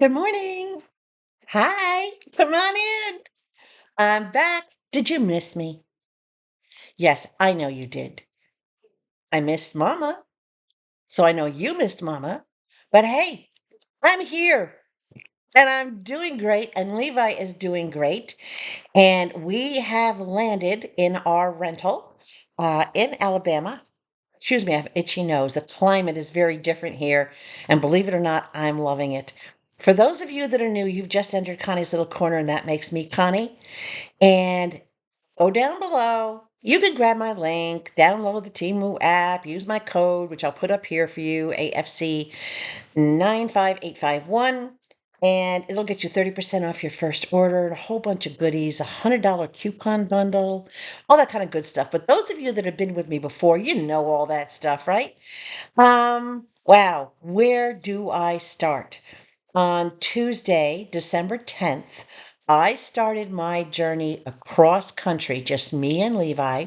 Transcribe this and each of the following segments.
Good morning. Hi. Come on in. I'm back. Did you miss me? Yes, I know you did. I missed Mama, so I know you missed Mama. But hey, I'm here and I'm doing great, and Levi is doing great. And we have landed in our rental in Alabama. Excuse me, I have itchy nose. The climate is very different here, and believe it or not, I'm loving it. For those of you that are new, you've just entered Connie's little corner, and that makes me Connie. And go down below. You can grab my link, download the Temu app, use my code, which I'll put up here for you, AFC 95851, and it'll get you 30% off your first order, a whole bunch of goodies, $100 coupon bundle, all that kind of good stuff. But those of you that have been with me before, you know all that stuff, right? Wow, where do I start? On Tuesday, December 10th, I started my journey across country, just me and Levi,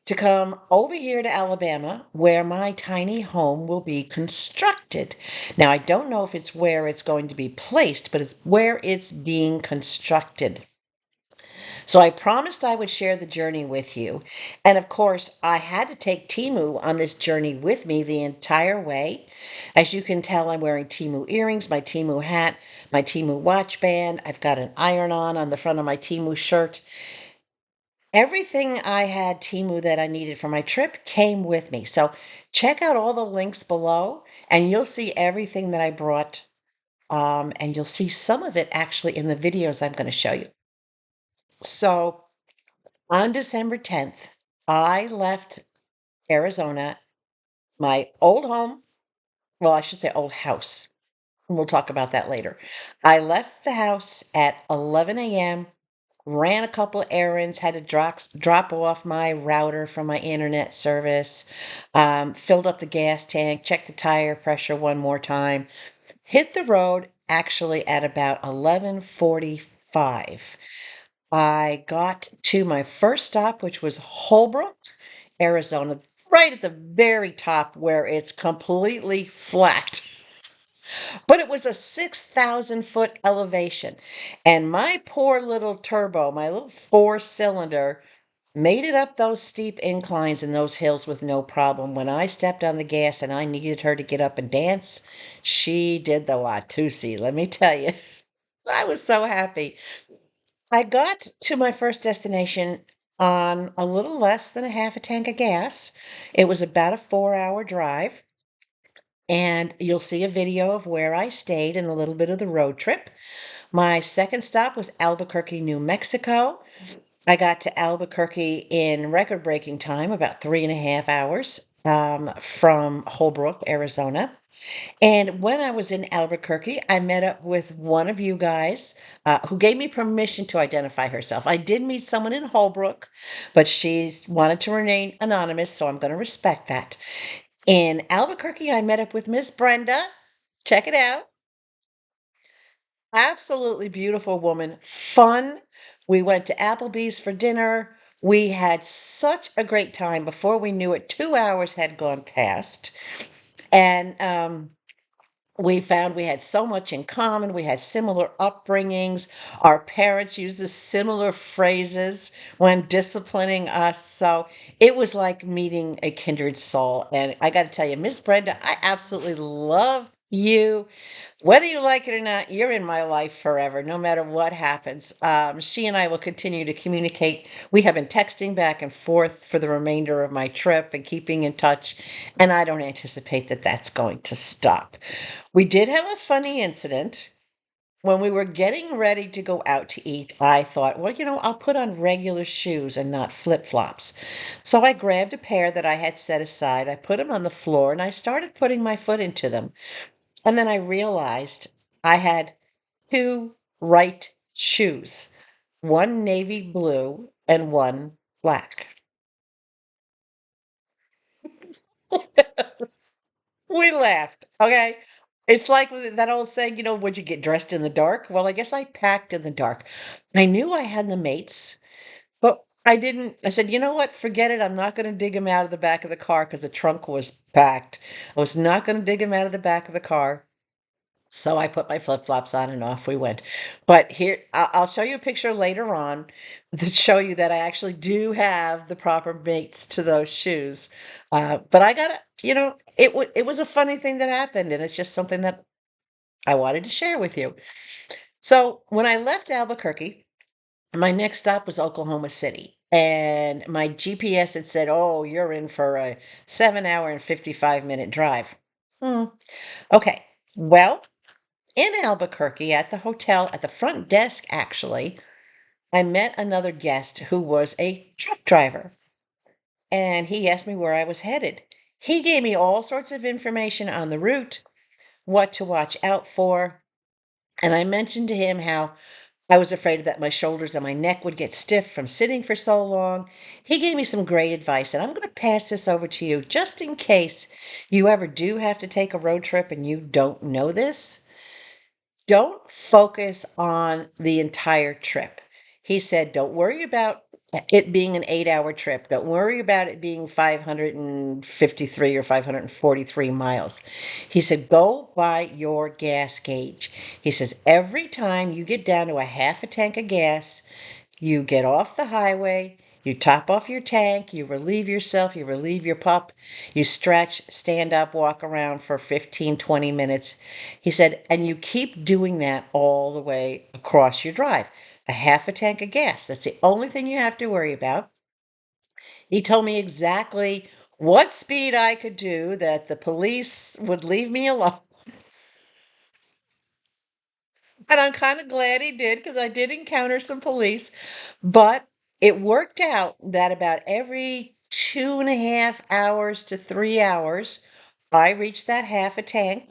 to come over here to Alabama where my tiny home will be constructed. Now, I don't know if it's where it's going to be placed, but it's where it's being constructed. So I promised I would share the journey with you. And of course, I had to take Temu on this journey with me the entire way. As you can tell, I'm wearing Temu earrings, my Temu hat, my Temu watch band. I've got an iron on the front of my Temu shirt. Everything I had Temu that I needed for my trip came with me. So check out all the links below and you'll see everything that I brought. And you'll see some of it actually in the videos I'm going to show you. So on December 10th, I left Arizona, my old home. Well, I should say old house. We'll talk about that later. I left the house at 11 a.m., ran a couple of errands, had to drop off my router from my internet service, filled up the gas tank, checked the tire pressure one more time, hit the road actually at about 11:45. I got to my first stop, which was Holbrook, Arizona, right at the very top where it's completely flat. But it was a 6,000-foot elevation. And my poor little turbo, my little four-cylinder, made it up those steep inclines and those hills with no problem. When I stepped on the gas and I needed her to get up and dance, she did the Watusi, let me tell you. I was so happy. I got to my first destination on a little less than a half a tank of gas. It was about a 4-hour drive, and you'll see a video of where I stayed and a little bit of the road trip. My second stop was Albuquerque, New Mexico. I got to Albuquerque in record-breaking time, about 3.5 hours from Holbrook, Arizona. And when I was in Albuquerque, I met up with one of you guys who gave me permission to identify herself. I did meet someone in Holbrook, but she wanted to remain anonymous, so I'm going to respect that. In Albuquerque, I met up with Miss Brenda. Check it out. Absolutely beautiful woman. Fun. We went to Applebee's for dinner. We had such a great time. Before we knew it, 2 hours had gone past. And we found we had so much in common. We had similar upbringings. Our parents used the similar phrases when disciplining us. So it was like meeting a kindred soul. And I got to tell you, Miss Brenda, I absolutely love you. Whether you like it or not, you're in my life forever, no matter what happens. She and I will continue to communicate. We have been texting back and forth for the remainder of my trip and keeping in touch, and I don't anticipate that that's going to stop. We did have a funny incident. When we were getting ready to go out to eat, I thought, well, I'll put on regular shoes and not flip-flops. So I grabbed a pair that I had set aside. I put them on the floor and I started putting my foot into them. And then I realized I had two right shoes, one navy blue and one black. We laughed, okay? It's like with that old saying, would you get dressed in the dark? Well, I guess I packed in the dark. I knew I had the mates, but I didn't. I said, you know what? Forget it. I'm not going to dig him out of the back of the car because the trunk was packed. I was not going to dig him out of the back of the car. So I put my flip-flops on and off we went. But here, I'll show you a picture later on to show you that I actually do have the proper mates to those shoes. But I got it was a funny thing that happened, and it's just something that I wanted to share with you. So when I left Albuquerque, my next stop was Oklahoma City, and my GPS had said, "Oh, you're in for a 7 hour and 55-minute drive." Hmm. Okay. Well, in Albuquerque at the hotel, at the front desk, actually, I met another guest who was a truck driver, and he asked me where I was headed. He gave me all sorts of information on the route, what to watch out for, and I mentioned to him how I was afraid that my shoulders and my neck would get stiff from sitting for so long. He gave me some great advice, and I'm going to pass this over to you just in case you ever do have to take a road trip and you don't know this. Don't focus on the entire trip. He said, don't worry about it being an 8 hour trip. Don't worry about it being 553 or 543 miles. He said, go by your gas gauge. He says, every time you get down to a half a tank of gas, you get off the highway, you top off your tank, you relieve yourself, you relieve your pup, you stretch, stand up, walk around for 15, 20 minutes. He said, and you keep doing that all the way across your drive. A half a tank of gas. That's the only thing you have to worry about. He told me exactly what speed I could do that the police would leave me alone. And I'm kind of glad he did because I did encounter some police. But it worked out that about every 2.5 hours to 3 hours, I reached that half a tank.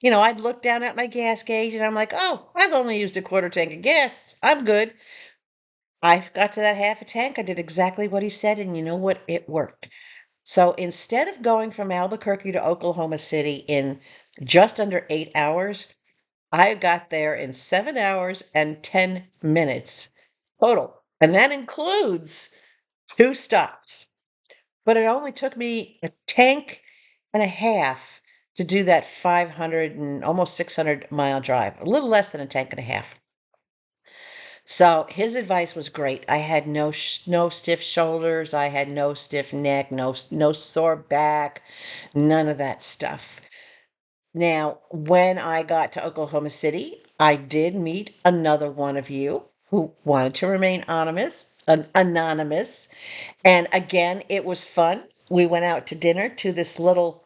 I'd look down at my gas gauge and I'm like, oh, I've only used a quarter tank of gas. I'm good. I got to that half a tank. I did exactly what he said. And you know what? It worked. So instead of going from Albuquerque to Oklahoma City in just under 8 hours, I got there in 7 hours and 10 minutes total. And that includes two stops. But it only took me a tank and a half to do that 500 and almost 600-mile drive, a little less than a tank and a half. So his advice was great. I had no stiff shoulders, I had no stiff neck, no sore back, none of that stuff. Now, when I got to Oklahoma City, I did meet another one of you who wanted to remain anonymous. And again, it was fun. We went out to dinner to this little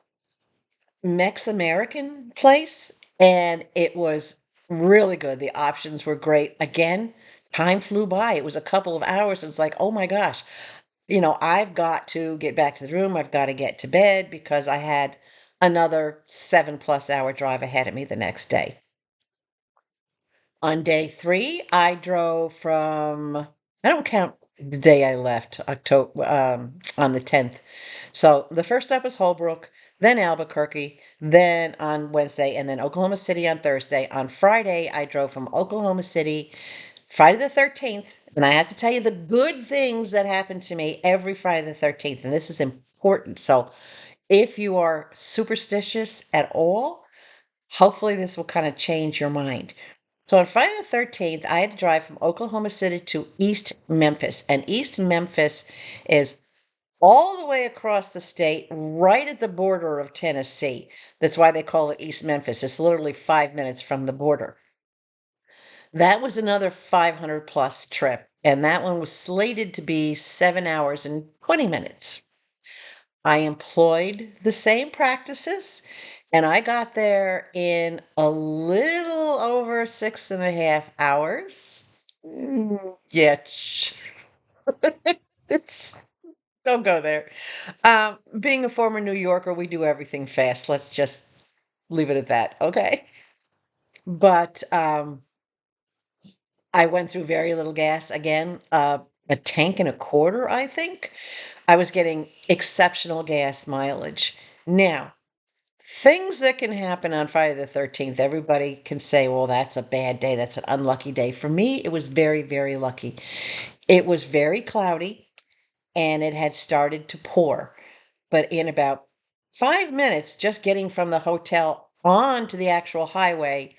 Mex-American place, and it was really good. The options were great. Again, time flew by. It was a couple of hours. It's like, oh my gosh, I've got to get back to the room. I've got to get to bed because I had another 7+ hour drive ahead of me the next day. On day three, I drove I don't count the day I left, October, on the 10th. So the first stop was Holbrook, then Albuquerque, then on Wednesday, and then Oklahoma City on Thursday. On Friday, I drove from Oklahoma City, Friday the 13th, and I have to tell you the good things that happened to me every Friday the 13th, and this is important. So if you are superstitious at all, hopefully this will kind of change your mind. So on Friday the 13th, I had to drive from Oklahoma City to East Memphis, and East Memphis is all the way across the state, right at the border of Tennessee. That's why they call it East Memphis. It's literally 5 minutes from the border. That was another 500 plus trip, and that one was slated to be 7 hours and 20 minutes. I employed the same practices, and I got there in a little over 6.5 hours. Yeah, it's don't go there. Being a former New Yorker, we do everything fast. Let's just leave it at that, okay? But I went through very little gas again, a tank and a quarter, I think. I was getting exceptional gas mileage. Now, things that can happen on Friday the 13th, everybody can say, well, that's a bad day. That's an unlucky day. For me, it was very, very lucky. It was very cloudy and it had started to pour. But in about 5 minutes, just getting from the hotel onto the actual highway,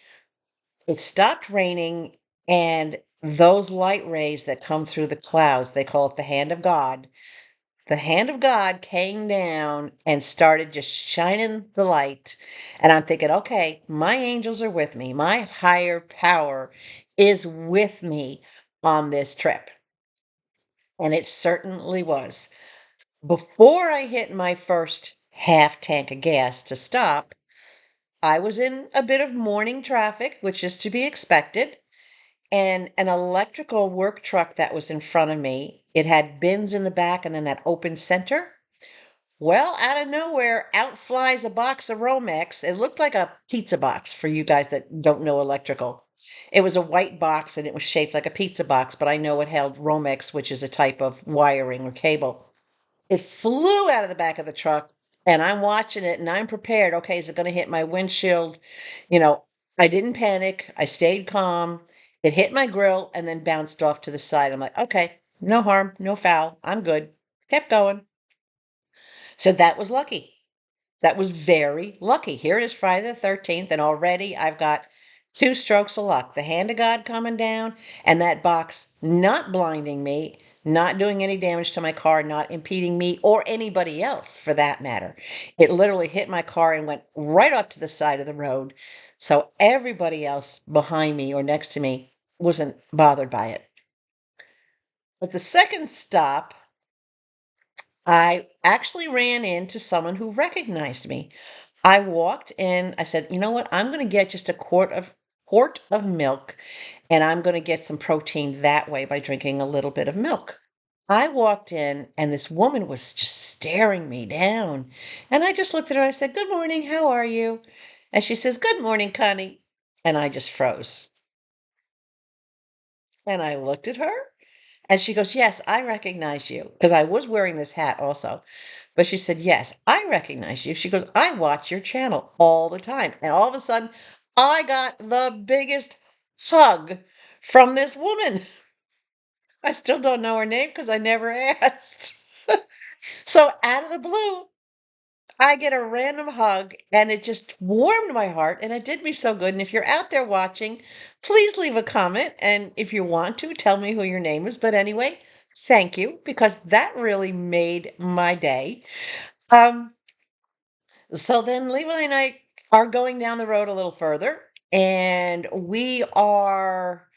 it stopped raining, and those light rays that come through the clouds, they call it the hand of God. The hand of God came down and started just shining the light. And I'm thinking, okay, my angels are with me. My higher power is with me on this trip. And it certainly was. Before I hit my first half tank of gas to stop, I was in a bit of morning traffic, which is to be expected, and an electrical work truck that was in front of me. It had bins in the back and then that open center. Well, out of nowhere, out flies a box of Romex. It looked like a pizza box for you guys that don't know electrical. It was a white box and it was shaped like a pizza box, but I know it held Romex, which is a type of wiring or cable. It flew out of the back of the truck, and I'm watching it and I'm prepared. Okay, is it going to hit my windshield? You know, I didn't panic. I stayed calm. It hit my grill and then bounced off to the side. I'm like, okay, no harm, no foul. I'm good. Kept going. So that was lucky. That was very lucky. Here it is Friday the 13th, and already I've got two strokes of luck. The hand of God coming down, and that box not blinding me, not doing any damage to my car, not impeding me or anybody else for that matter. It literally hit my car and went right off to the side of the road. So everybody else behind me or next to me wasn't bothered by it. But the second stop, I actually ran into someone who recognized me. I walked in, I said, "You know what? I'm going to get just a quart of milk and I'm going to get some protein that way by drinking a little bit of milk." I walked in and this woman was just staring me down. And I just looked at her. I said, "Good morning. How are you?" And she says, "Good morning, Connie." And I just froze. And I looked at her and she goes, "Yes, I recognize you." Because I was wearing this hat also. But she said, "Yes, I recognize you." She goes, "I watch your channel all the time." And all of a sudden, I got the biggest hug from this woman. I still don't know her name because I never asked. So out of the blue, I get a random hug and it just warmed my heart and it did me so good. And if you're out there watching, please leave a comment. And if you want to, tell me who your name is. But anyway, thank you because that really made my day. Um, So then Levi and I are going down the road a little further, and we are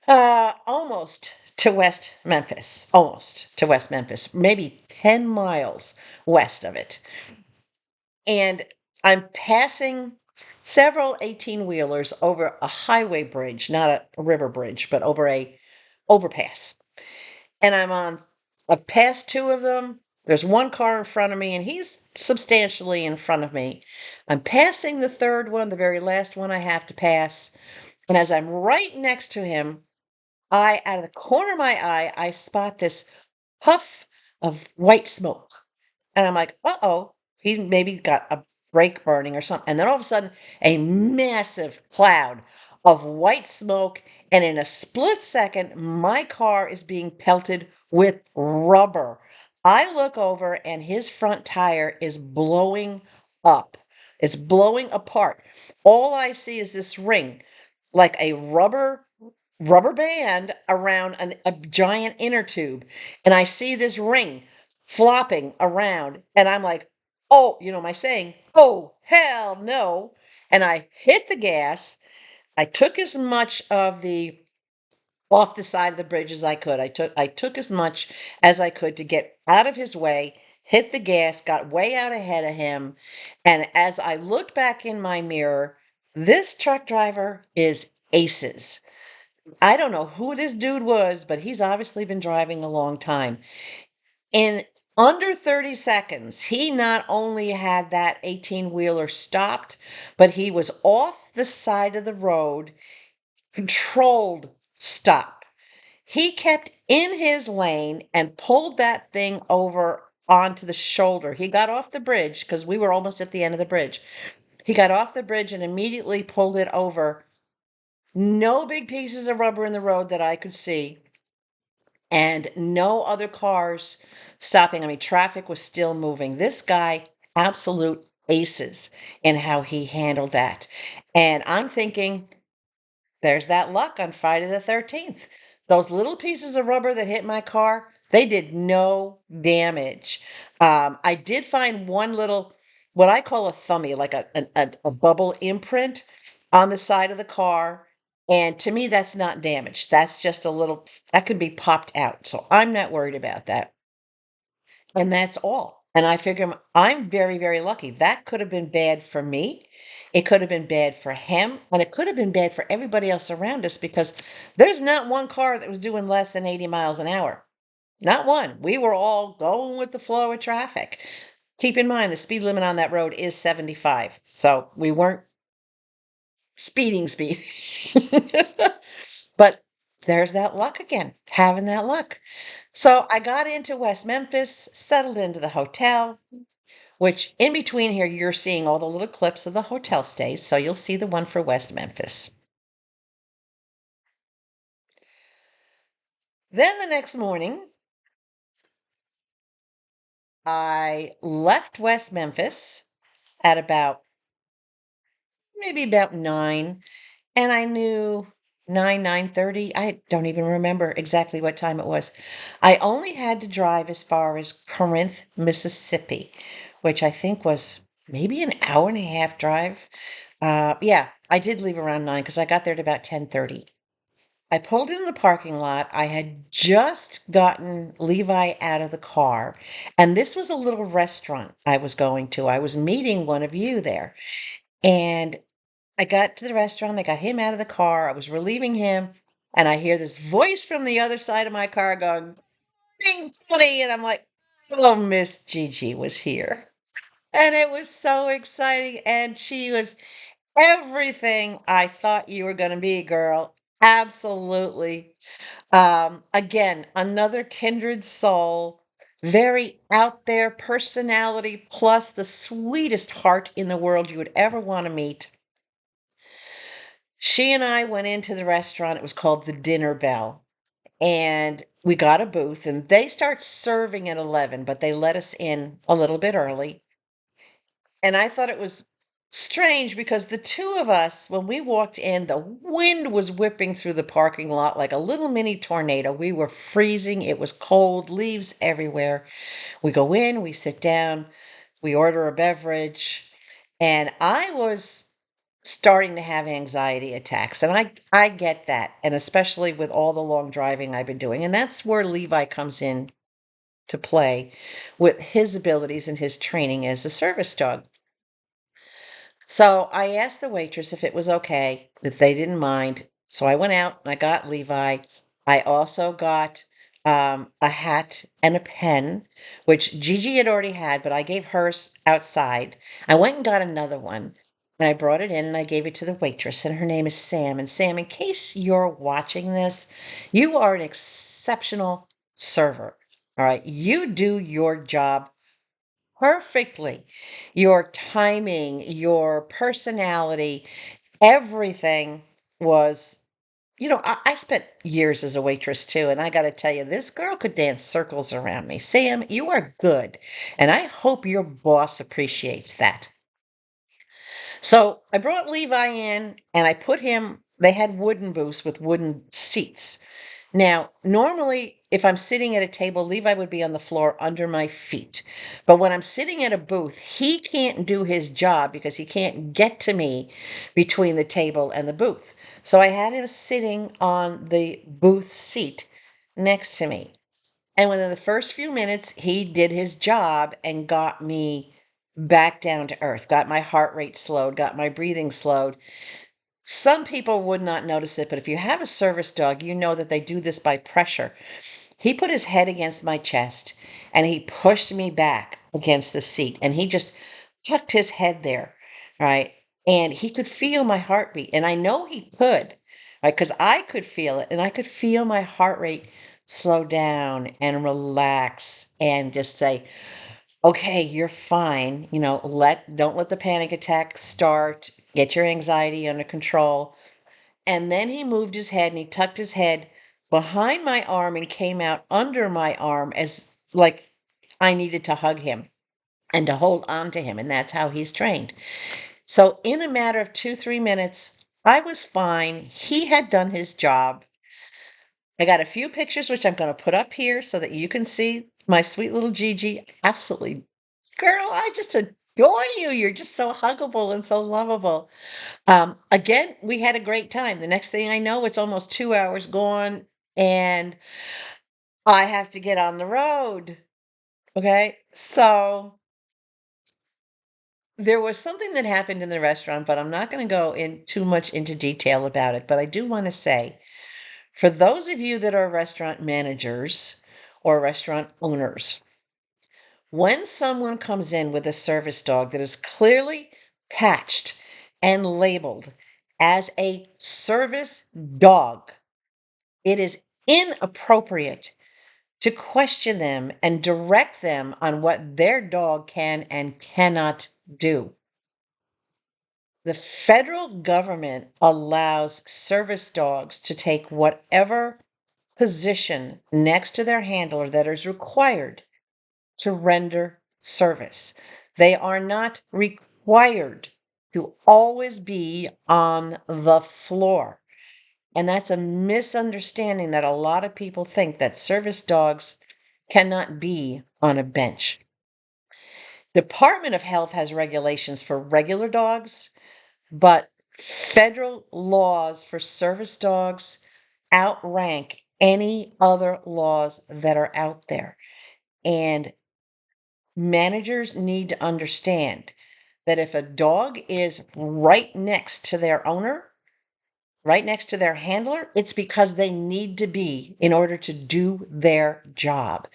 almost to West Memphis, almost to West Memphis, maybe 10 miles west of it. And I'm passing several 18 wheelers over a highway bridge, not a river bridge, but over a overpass. And I've passed two of them. There's one car in front of me, and he's substantially in front of me. I'm passing the third one, the very last one I have to pass. And as I'm right next to him, out of the corner of my eye, I spot this puff of white smoke. And I'm like, uh-oh, he maybe got a brake burning or something. And then all of a sudden, a massive cloud of white smoke. And in a split second, my car is being pelted with rubber. I look over and his front tire is blowing up. It's blowing apart. All I see is this ring, like a rubber band around a giant inner tube. And I see this ring flopping around. And I'm like, oh, you know my saying, oh, hell no. And I hit the gas. I took as much of the off the side of the bridge as I could. I took as much as I could to get out of his way, hit the gas, got way out ahead of him. And as I looked back in my mirror, this truck driver is aces. I don't know who this dude was, but he's obviously been driving a long time. In under 30 seconds, he not only had that 18 wheeler stopped, but he was off the side of the road, controlled stop. He kept in his lane and pulled that thing over onto the shoulder. He got off the bridge because we were almost at the end of the bridge. He got off the bridge and immediately pulled it over. No big pieces of rubber in the road that I could see, and no other cars stopping. I mean, traffic was still moving. This guy, absolute aces in how he handled that. And I'm thinking, there's that luck on Friday the 13th. Those little pieces of rubber that hit my car, they did no damage. I did find one little, what I call a thumbie, like a bubble imprint on the side of the car. And to me, that's not damage. That's just a little, that could be popped out. So I'm not worried about that. And that's all. And I figure I'm very, very lucky. That could have been bad for me. It could have been bad for him. And it could have been bad for everybody else around us because there's not one car that was doing less than 80 miles an hour. Not one. We were all going with the flow of traffic. Keep in mind, the speed limit on that road is 75. So we weren't speeding. But there's that luck again, having that luck. So I got into West Memphis, settled into the hotel, which in between here, you're seeing all the little clips of the hotel stays. So you'll see the one for West Memphis. Then the next morning, I left West Memphis at about maybe about 9, and I knew 9:30. I don't even remember exactly what time it was. I only had to drive as far as Corinth, Mississippi, which I think was maybe an hour and a half drive. Yeah, I did leave around 9 because I got there at about 10:30. I pulled in the parking lot. I had just gotten Levi out of the car, and this was a little restaurant I was going to. I was meeting one of you there, and I got to the restaurant. I got him out of the car. I was relieving him, and I hear this voice from the other side of my car going, "Ding, buddy," and I'm like, "Oh, Miss Gigi was here." And it was so exciting, and she was everything I thought you were gonna be, girl. Absolutely. Again, another kindred soul, very out there personality, plus the sweetest heart in the world you would ever wanna meet. She and I went into the restaurant, it was called the Dinner Bell, and we got a booth, and they start serving at 11, but they let us in a little bit early. And I thought it was strange because the two of us, when we walked in, the wind was whipping through the parking lot like a little mini tornado. We were freezing. It was cold, leaves everywhere. We go in, we sit down, we order a beverage, and I was starting to have anxiety attacks. And I get that, and especially with all the long driving I've been doing. And that's where Levi comes in to play with his abilities and his training as a service dog. So I asked the waitress if it was okay, if they didn't mind. So I went out and I got Levi. I also got a hat and a pen, which Gigi had already had, but I gave hers outside. I went and got another one and I brought it in and I gave it to the waitress, and her name is Sam. And Sam, in case you're watching this, you are an exceptional server. All right. You do your job perfectly. Your timing, your personality, everything was, I spent years as a waitress too, and I got to tell you, this girl could dance circles around me. Sam, you are good, and I hope your boss appreciates that. So I brought Levi in and I put him, they had wooden booths with wooden seats. Now, normally, if I'm sitting at a table, Levi would be on the floor under my feet. But when I'm sitting at a booth, he can't do his job because he can't get to me between the table and the booth. So I had him sitting on the booth seat next to me. And within the first few minutes, he did his job and got me back down to earth, got my heart rate slowed, got my breathing slowed. Some people would not notice it, but if you have a service dog, you know that they do this by pressure. He put his head against my chest and he pushed me back against the seat and he just tucked his head there, right? And he could feel my heartbeat. And I know he could, right? Because I could feel it and I could feel my heart rate slow down and relax and just say, okay, you're fine. Don't let the panic attack start. Get your anxiety under control. And then he moved his head and he tucked his head behind my arm and came out under my arm as like I needed to hug him. and to hold on to him. And that's how he's trained. So, in a matter of 2, 3 minutes, I was fine. He had done his job. I got a few pictures, which I'm going to put up here so that you can see my sweet little Gigi. Absolutely. Girl, I just adore you. You're just so huggable and so lovable. Again, we had a great time. The next thing I know, it's almost 2 hours gone and I have to get on the road. Okay. So there was something that happened in the restaurant, but I'm not going to go in too much into detail about it. But I do want to say, for those of you that are restaurant managers or restaurant owners, when someone comes in with a service dog that is clearly patched and labeled as a service dog, it is inappropriate to question them and direct them on what their dog can and cannot do. The federal government allows service dogs to take whatever position next to their handler that is required to render service. They are not required to always be on the floor. And that's a misunderstanding that a lot of people think that service dogs cannot be on a bench. Department of Health has regulations for regular dogs, but federal laws for service dogs outrank any other laws that are out there. And managers need to understand that if a dog is right next to their owner, right next to their handler, it's because they need to be in order to do their job.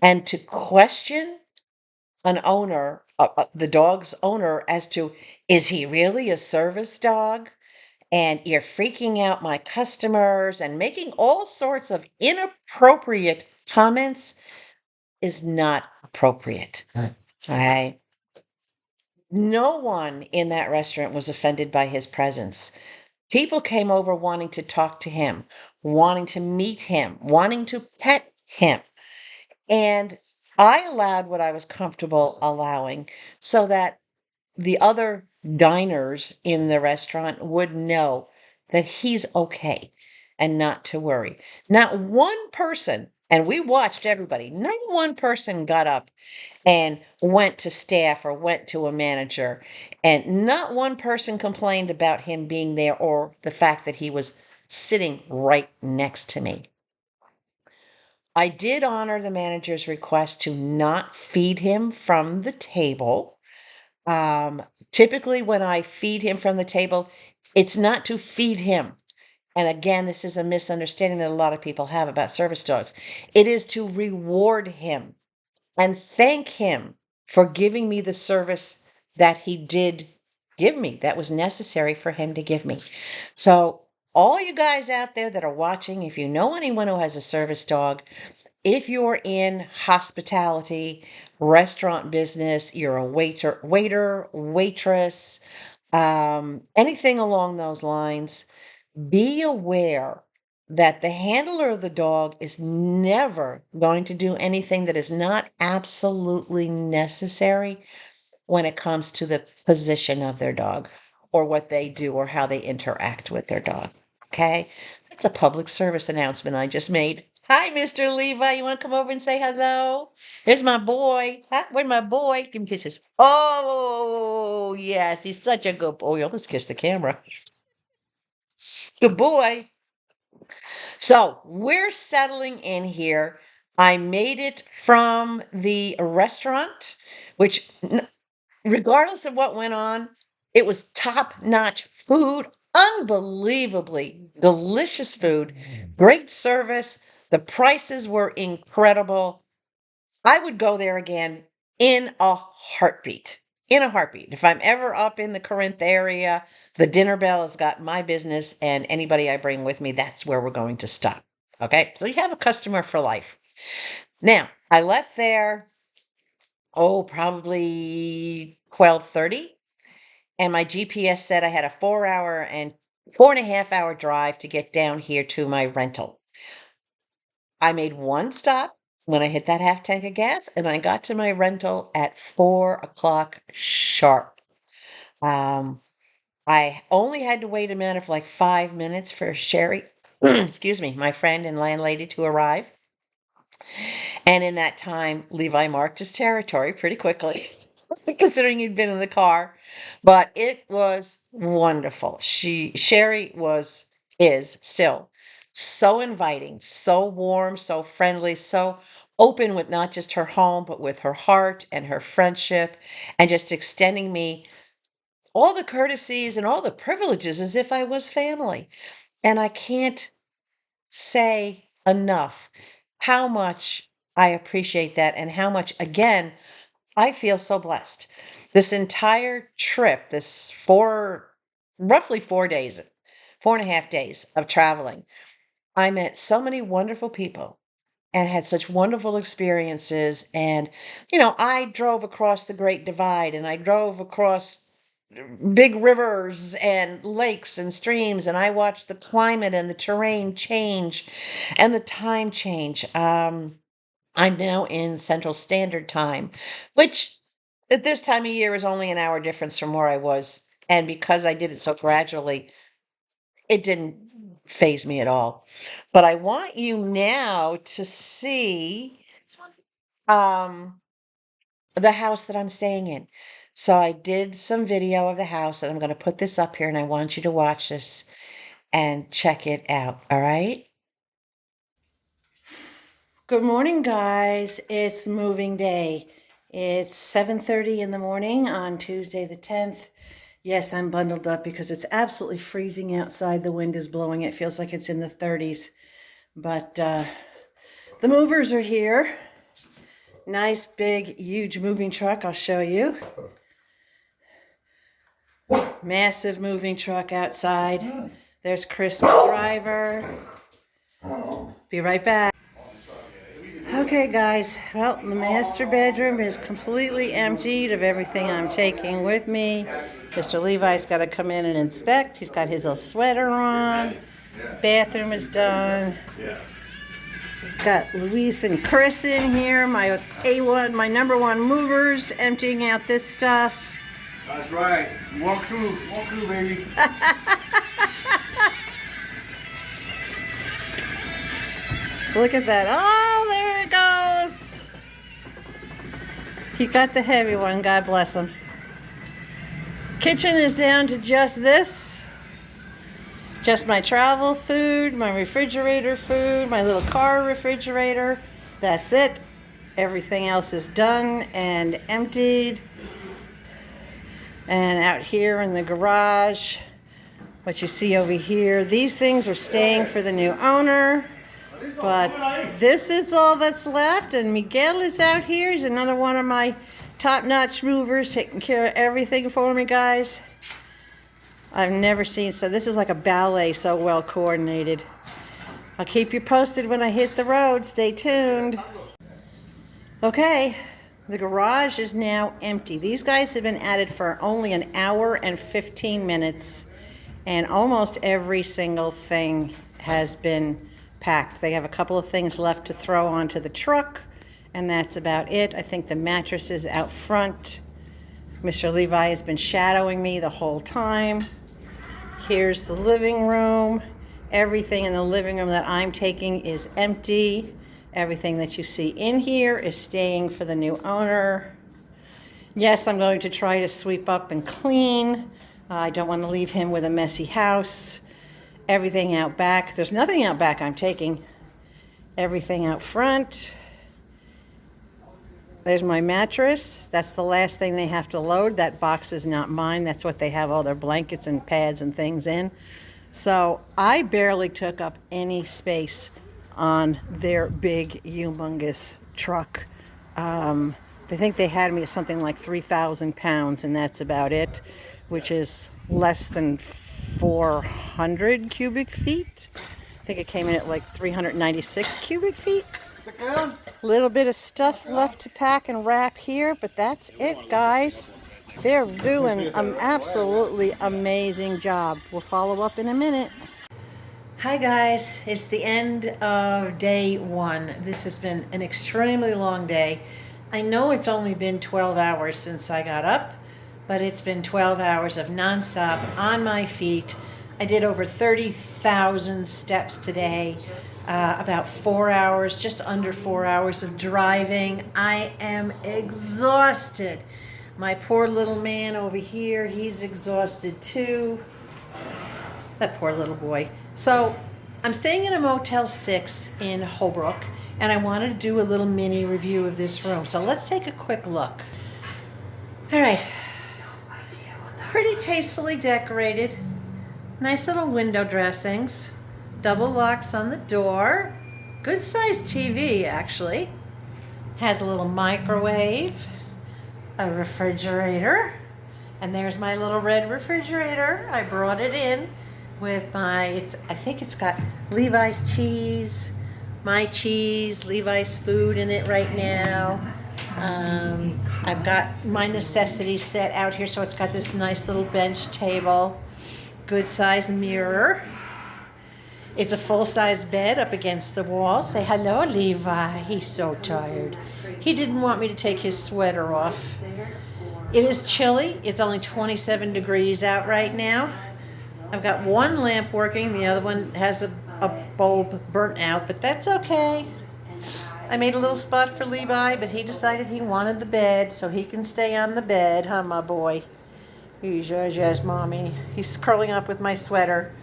And to question an owner, the dog's owner, as to, is he really a service dog? And you're freaking out my customers and making all sorts of inappropriate comments is not appropriate. Okay. No one in that restaurant was offended by his presence. People came over wanting to talk to him, wanting to meet him, wanting to pet him. And I allowed what I was comfortable allowing so that the other diners in the restaurant would know that he's okay and not to worry. Not one person, and we watched everybody, not one person got up and went to staff or went to a manager, and not one person complained about him being there or the fact that he was sitting right next to me. I did honor the manager's request to not feed him from the table. Typically, when I feed him from the table, it's not to feed him. And again, this is a misunderstanding that a lot of people have about service dogs. It is to reward him and thank him for giving me the service that he did give me, that was necessary for him to give me. So, all you guys out there that are watching, if you know anyone who has a service dog, if you're in hospitality, restaurant business, you're a waiter, waitress, anything along those lines, be aware that the handler of the dog is never going to do anything that is not absolutely necessary when it comes to the position of their dog or what they do or how they interact with their dog. Okay? That's a public service announcement I just made. Hi, Mr. Levi. You want to come over and say hello? There's my boy. Huh? Where's my boy? Give me kisses. Oh, yes. He's such a good boy. Oh, let's kiss the camera. Good boy. So we're settling in here. I made it from the restaurant, which, regardless of what went on, it was top-notch food, unbelievably delicious food, great service. The prices were incredible. I would go there again in a heartbeat. In a heartbeat. If I'm ever up in the Corinth area, the dinner bell has got my business, and anybody I bring with me, that's where we're going to stop. Okay, so you have a customer for life. Now, I left there, probably 12:30, and my GPS said I had a 4 hour and 4.5 hour drive to get down here to my rental. I made one stop when I hit that half tank of gas, and I got to my rental at 4 o'clock sharp. Um, I only had to wait a minute for like 5 minutes for Sherry, excuse me, my friend and landlady to arrive. And in that time, Levi marked his territory pretty quickly, considering he'd been in the car. But it was wonderful. Sherry is still so inviting, so warm, so friendly, so open with not just her home, but with her heart and her friendship, and just extending me all the courtesies and all the privileges as if I was family. And I can't say enough how much I appreciate that and how much, again, I feel so blessed. This entire trip, roughly 4 days, 4.5 days of traveling, I met so many wonderful people and had such wonderful experiences. And, I drove across the Great Divide and I drove across big rivers and lakes and streams, and I watched the climate and the terrain change and the time change. I'm now in Central Standard Time, which at this time of year is only an hour difference from where I was. And because I did it so gradually, it didn't phase me at all. But I want you now to see um, the house that I'm staying in. So I did some video of the house, and I'm going to put this up here, and I want you to watch this and check it out. All right? Good morning, guys. It's moving day. It's 7:30 in the morning on Tuesday the 10th. Yes, I'm bundled up because it's absolutely freezing outside. The wind is blowing. It feels like it's in the 30s. But the movers are here. Nice, big, huge moving truck. I'll show you. Massive moving truck outside. There's Chris, my driver. Be right back. Okay, guys. Well, the master bedroom is completely emptied of everything I'm taking with me. Mr. Levi's got to come in and inspect. He's got his little sweater on. Bathroom is done. Got Luis and Chris in here, my A1, my #1 movers, emptying out this stuff. That's right. Walk through, baby. Look at that. Oh, there it goes. He got the heavy one. God bless him. Kitchen is down to just this. Just my travel food, my refrigerator food, my little car refrigerator. That's it. Everything else is done and emptied. And out here in the garage, what you see over here, these things are staying for the new owner. But this is all that's left, and Miguel is out here. He's another one of my top-notch movers, taking care of everything for me, guys. I've never seen, so this is like a ballet, so well coordinated. I'll keep you posted when I hit the road. Stay tuned. Okay, the garage is now empty. These guys have been at it for only an hour and 15 minutes, and almost every single thing has been packed. They have a couple of things left to throw onto the truck, and that's about it. I think the mattress is out front. Mr. Levi has been shadowing me the whole time. Here's the living room. Everything in the living room that I'm taking is empty. Everything that you see in here is staying for the new owner. Yes, I'm going to try to sweep up and clean. I don't want to leave him with a messy house. Everything out back. There's nothing out back I'm taking. Everything out front. There's my mattress. That's the last thing they have to load. That box is not mine. That's what they have all their blankets and pads and things in. So I barely took up any space on their big, humongous truck. They think they had me at something like 3,000 pounds, and that's about it, which is less than 400 cubic feet. I think it came in at like 396 cubic feet. A little bit of stuff left to pack and wrap here, but that's it, guys. They're doing an absolutely amazing job. We'll follow up in a minute. Hi guys, it's the end of day one. This has been an extremely long day. I know it's only been 12 hours since I got up, but it's been 12 hours of nonstop on my feet. I did over 30,000 steps today, about 4 hours, just under 4 hours of driving. I am exhausted. My poor little man over here, he's exhausted too. That poor little boy. So I'm staying in a Motel 6 in Holbrook, and I wanted to do a little mini review of this room. So let's take a quick look. All right. Pretty tastefully decorated. Nice little window dressings. Double locks on the door. Good sized TV, actually. Has a little microwave. A refrigerator. And there's my little red refrigerator. I brought it in with I think it's got Levi's cheese, my cheese, Levi's food in it right now. I've got my necessities set out here, so it's got this nice little bench table, good size mirror. It's a full-size bed up against the wall. Say hello, Levi. He's so tired. He didn't want me to take his sweater off. It is chilly. It's only 27 degrees out right now. I've got one lamp working, the other one has a bulb burnt out, but that's okay. I made a little spot for Levi, but he decided he wanted the bed, so he can stay on the bed, huh, my boy? Yes, mommy. He's curling up with my sweater.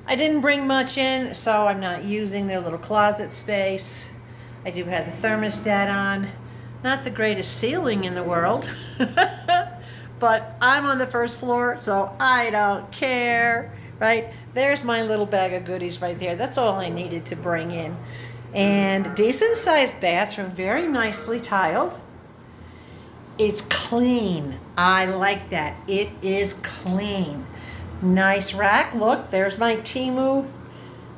I didn't bring much in, so I'm not using their little closet space. I do have the thermostat on. Not the greatest ceiling in the world. But I'm on the first floor, so I don't care, right? There's my little bag of goodies right there. That's all I needed to bring in. And decent sized bathroom, very nicely tiled. It's clean. I like that. It is clean. Nice rack. Look, there's my Temu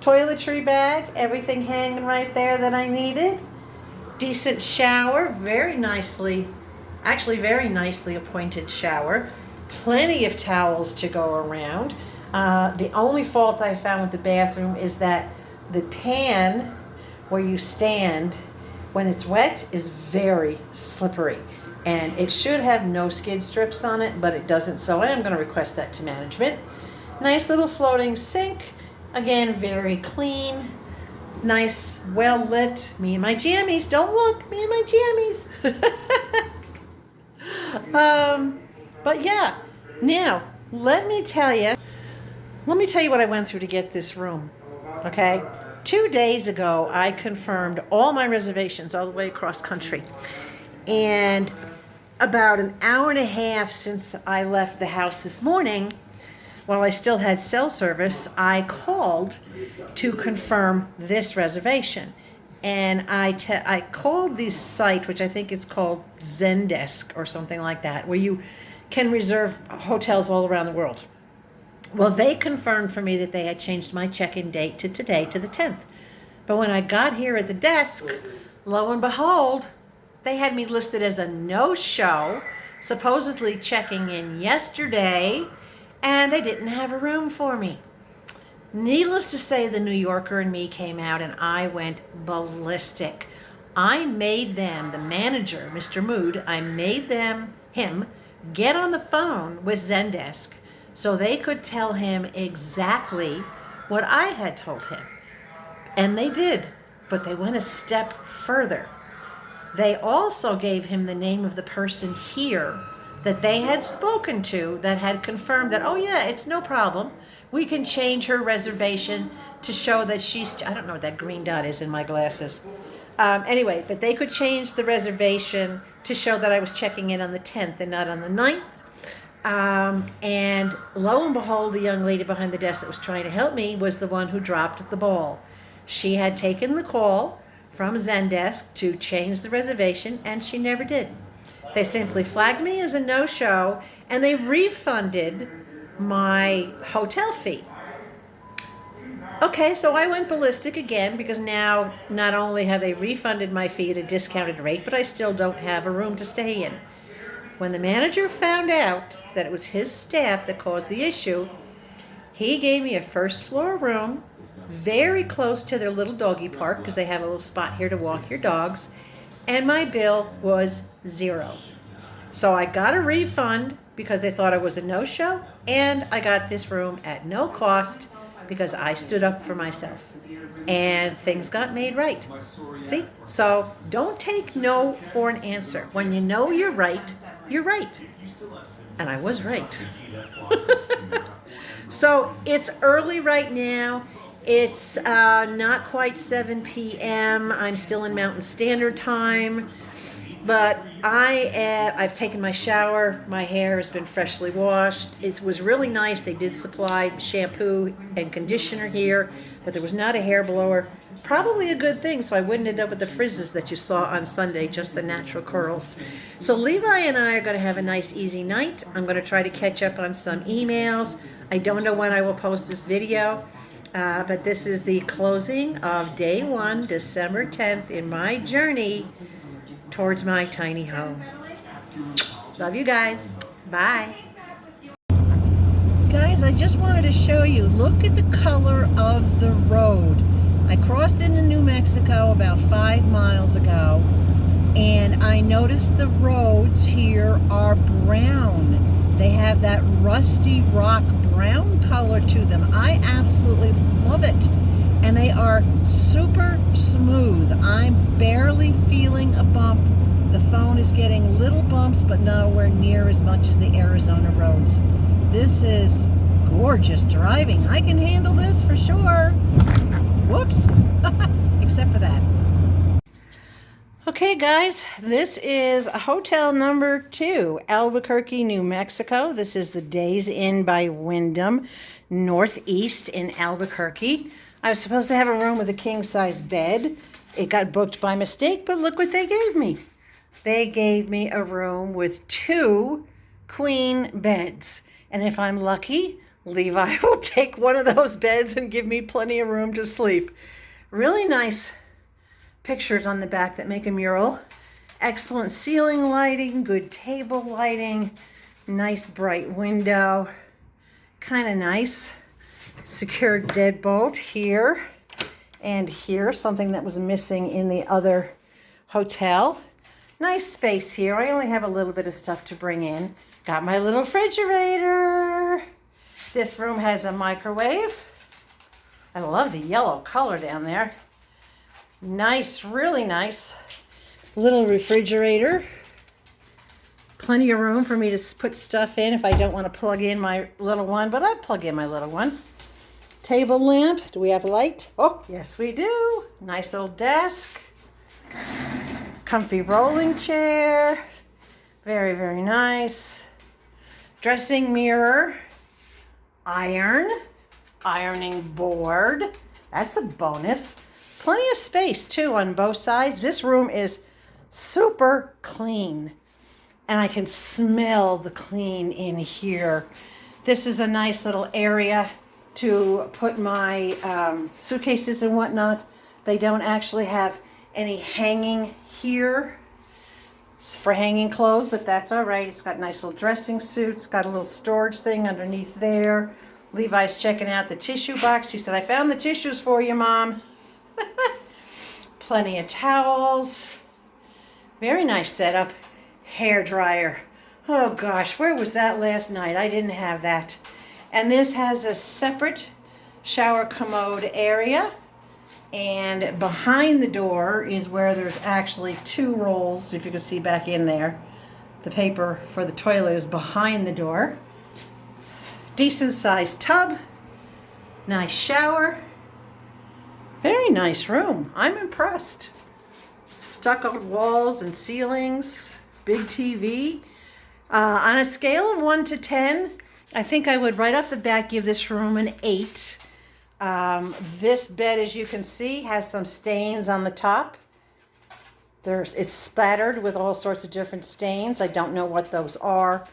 toiletry bag. Everything hanging right there that I needed. Decent shower, very nicely appointed shower. Plenty of towels to go around. The only fault I found with the bathroom is that the pan where you stand when it's wet is very slippery. And it should have no skid strips on it, but it doesn't, so I am going to request that to management. Nice little floating sink. Again, very clean. Nice, well lit. Me and my jammies. Don't look. Me and my jammies. But yeah, now let me tell you what I went through to get this room. Okay, 2 days ago I confirmed all my reservations all the way across country, and about an hour and a half since I left the house this morning, while I still had cell service, I called to confirm this reservation. And I called this site, which I think it's called Zendesk or something like that, where you can reserve hotels all around the world. Well, they confirmed for me that they had changed my check-in date to today, to the 10th. But when I got here at the desk, lo and behold, they had me listed as a no-show, supposedly checking in yesterday, and they didn't have a room for me. Needless to say, the New Yorker and me came out, and I went ballistic. I made them, the manager, Mr. Mood, I made him get on the phone with Zendesk so they could tell him exactly what I had told him. And they did, but they went a step further. They also gave him the name of the person here that they had spoken to that had confirmed that, oh yeah, it's no problem. We can change her reservation to show that she's, I don't know what that green dot is in my glasses. Anyway, that they could change the reservation to show that I was checking in on the 10th and not on the 9th. And lo and behold, the young lady behind the desk that was trying to help me was the one who dropped the ball. She had taken the call from Zendesk to change the reservation, and she never did. They simply flagged me as a no-show, and they refunded my hotel fee. Okay, so I went ballistic again because now not only have they refunded my fee at a discounted rate, but I still don't have a room to stay in. When the manager found out that it was his staff that caused the issue, he gave me a first floor room very close to their little doggy park because they have a little spot here to walk your dogs. And my bill was $0. So I got a refund because they thought I was a no-show, and I got this room at no cost because I stood up for myself. And things got made right. See? So don't take no for an answer. When you know you're right, you're right. And I was right. So it's early right now. It's not quite 7 p.m. I'm still in Mountain Standard Time. But I've taken my shower. My hair has been freshly washed. It was really nice. They did supply shampoo and conditioner here, but there was not a hair blower. Probably a good thing, so I wouldn't end up with the frizzes that you saw on Sunday, just the natural curls. So Levi and I are going to have a nice, easy night. I'm going to try to catch up on some emails. I don't know when I will post this video, but this is the closing of day 1, December 10th, in my journey towards my tiny home. Love you guys. Bye. Guys, I just wanted to show you, look at the color of the road. I crossed into New Mexico about 5 miles ago, and I noticed the roads here are brown. They have that rusty rock brown color to them. I absolutely love it. And they are super smooth. I'm barely feeling a bump. The phone is getting little bumps, but nowhere near as much as the Arizona roads. This is gorgeous driving. I can handle this for sure. Whoops. Except for that. Okay, guys, this is hotel number 2, Albuquerque, New Mexico. This is the Days Inn by Wyndham, Northeast in Albuquerque. I was supposed to have a room with a king-size bed. It got booked by mistake, but look what they gave me. They gave me a room with 2 queen beds. And if I'm lucky, Levi will take one of those beds and give me plenty of room to sleep. Really nice pictures on the back that make a mural. Excellent ceiling lighting, good table lighting, nice bright window. Kind of nice. Secured deadbolt here and here, something that was missing in the other hotel. Nice space here. I only have a little bit of stuff to bring in. Got my little refrigerator. This room has a microwave. I love the yellow color down there. Nice, really nice little refrigerator. Plenty of room for me to put stuff in if I don't want to plug in my little one, but I plug in my little one. Table lamp. Do we have light? Oh, yes we do. Nice little desk. Comfy rolling chair. Very, very nice. Dressing mirror. Ironing board. That's a bonus. Plenty of space too on both sides. This room is super clean. And I can smell the clean in here. This is a nice little area to put my suitcases and whatnot. They don't actually have any hanging here for hanging clothes, but that's all right. It's got nice little dressing suits, got a little storage thing underneath there. Levi's checking out the tissue box. He said, I found the tissues for you, Mom. Plenty of towels. Very nice setup. Hair dryer. Oh gosh, where was that last night? I didn't have that. And this has a separate shower commode area. And behind the door is where there's actually 2 rolls, if you can see back in there. The paper for the toilet is behind the door. Decent sized tub. Nice shower. Very nice room. I'm impressed. Stucco walls and ceilings. Big TV. On a scale of 1 to 10, I think I would right off the bat give this room an 8. This bed, as you can see, has some stains on the top. It's splattered with all sorts of different stains. I don't know what those are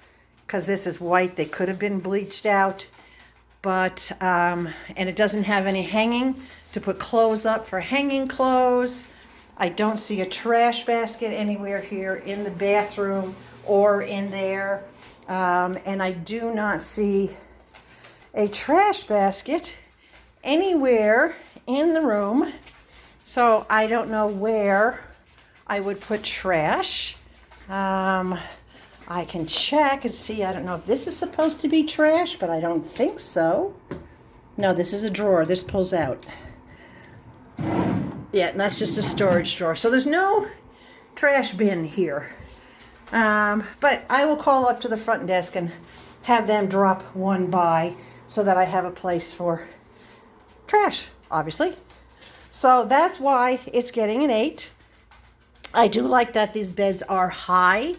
because this is white. They could have been bleached out. But, and it doesn't have any hanging to put clothes up for hanging clothes. I don't see a trash basket anywhere here in the bathroom or in there. And I do not see a trash basket anywhere in the room. So I don't know where I would put trash. I can check and see. I don't know if this is supposed to be trash, but I don't think so. No, this is a drawer. This pulls out. Yeah, and that's just a storage drawer. So there's no trash bin here. But I will call up to the front desk and have them drop one by so that I have a place for trash, obviously. So that's why it's getting an 8. I do like that these beds are high.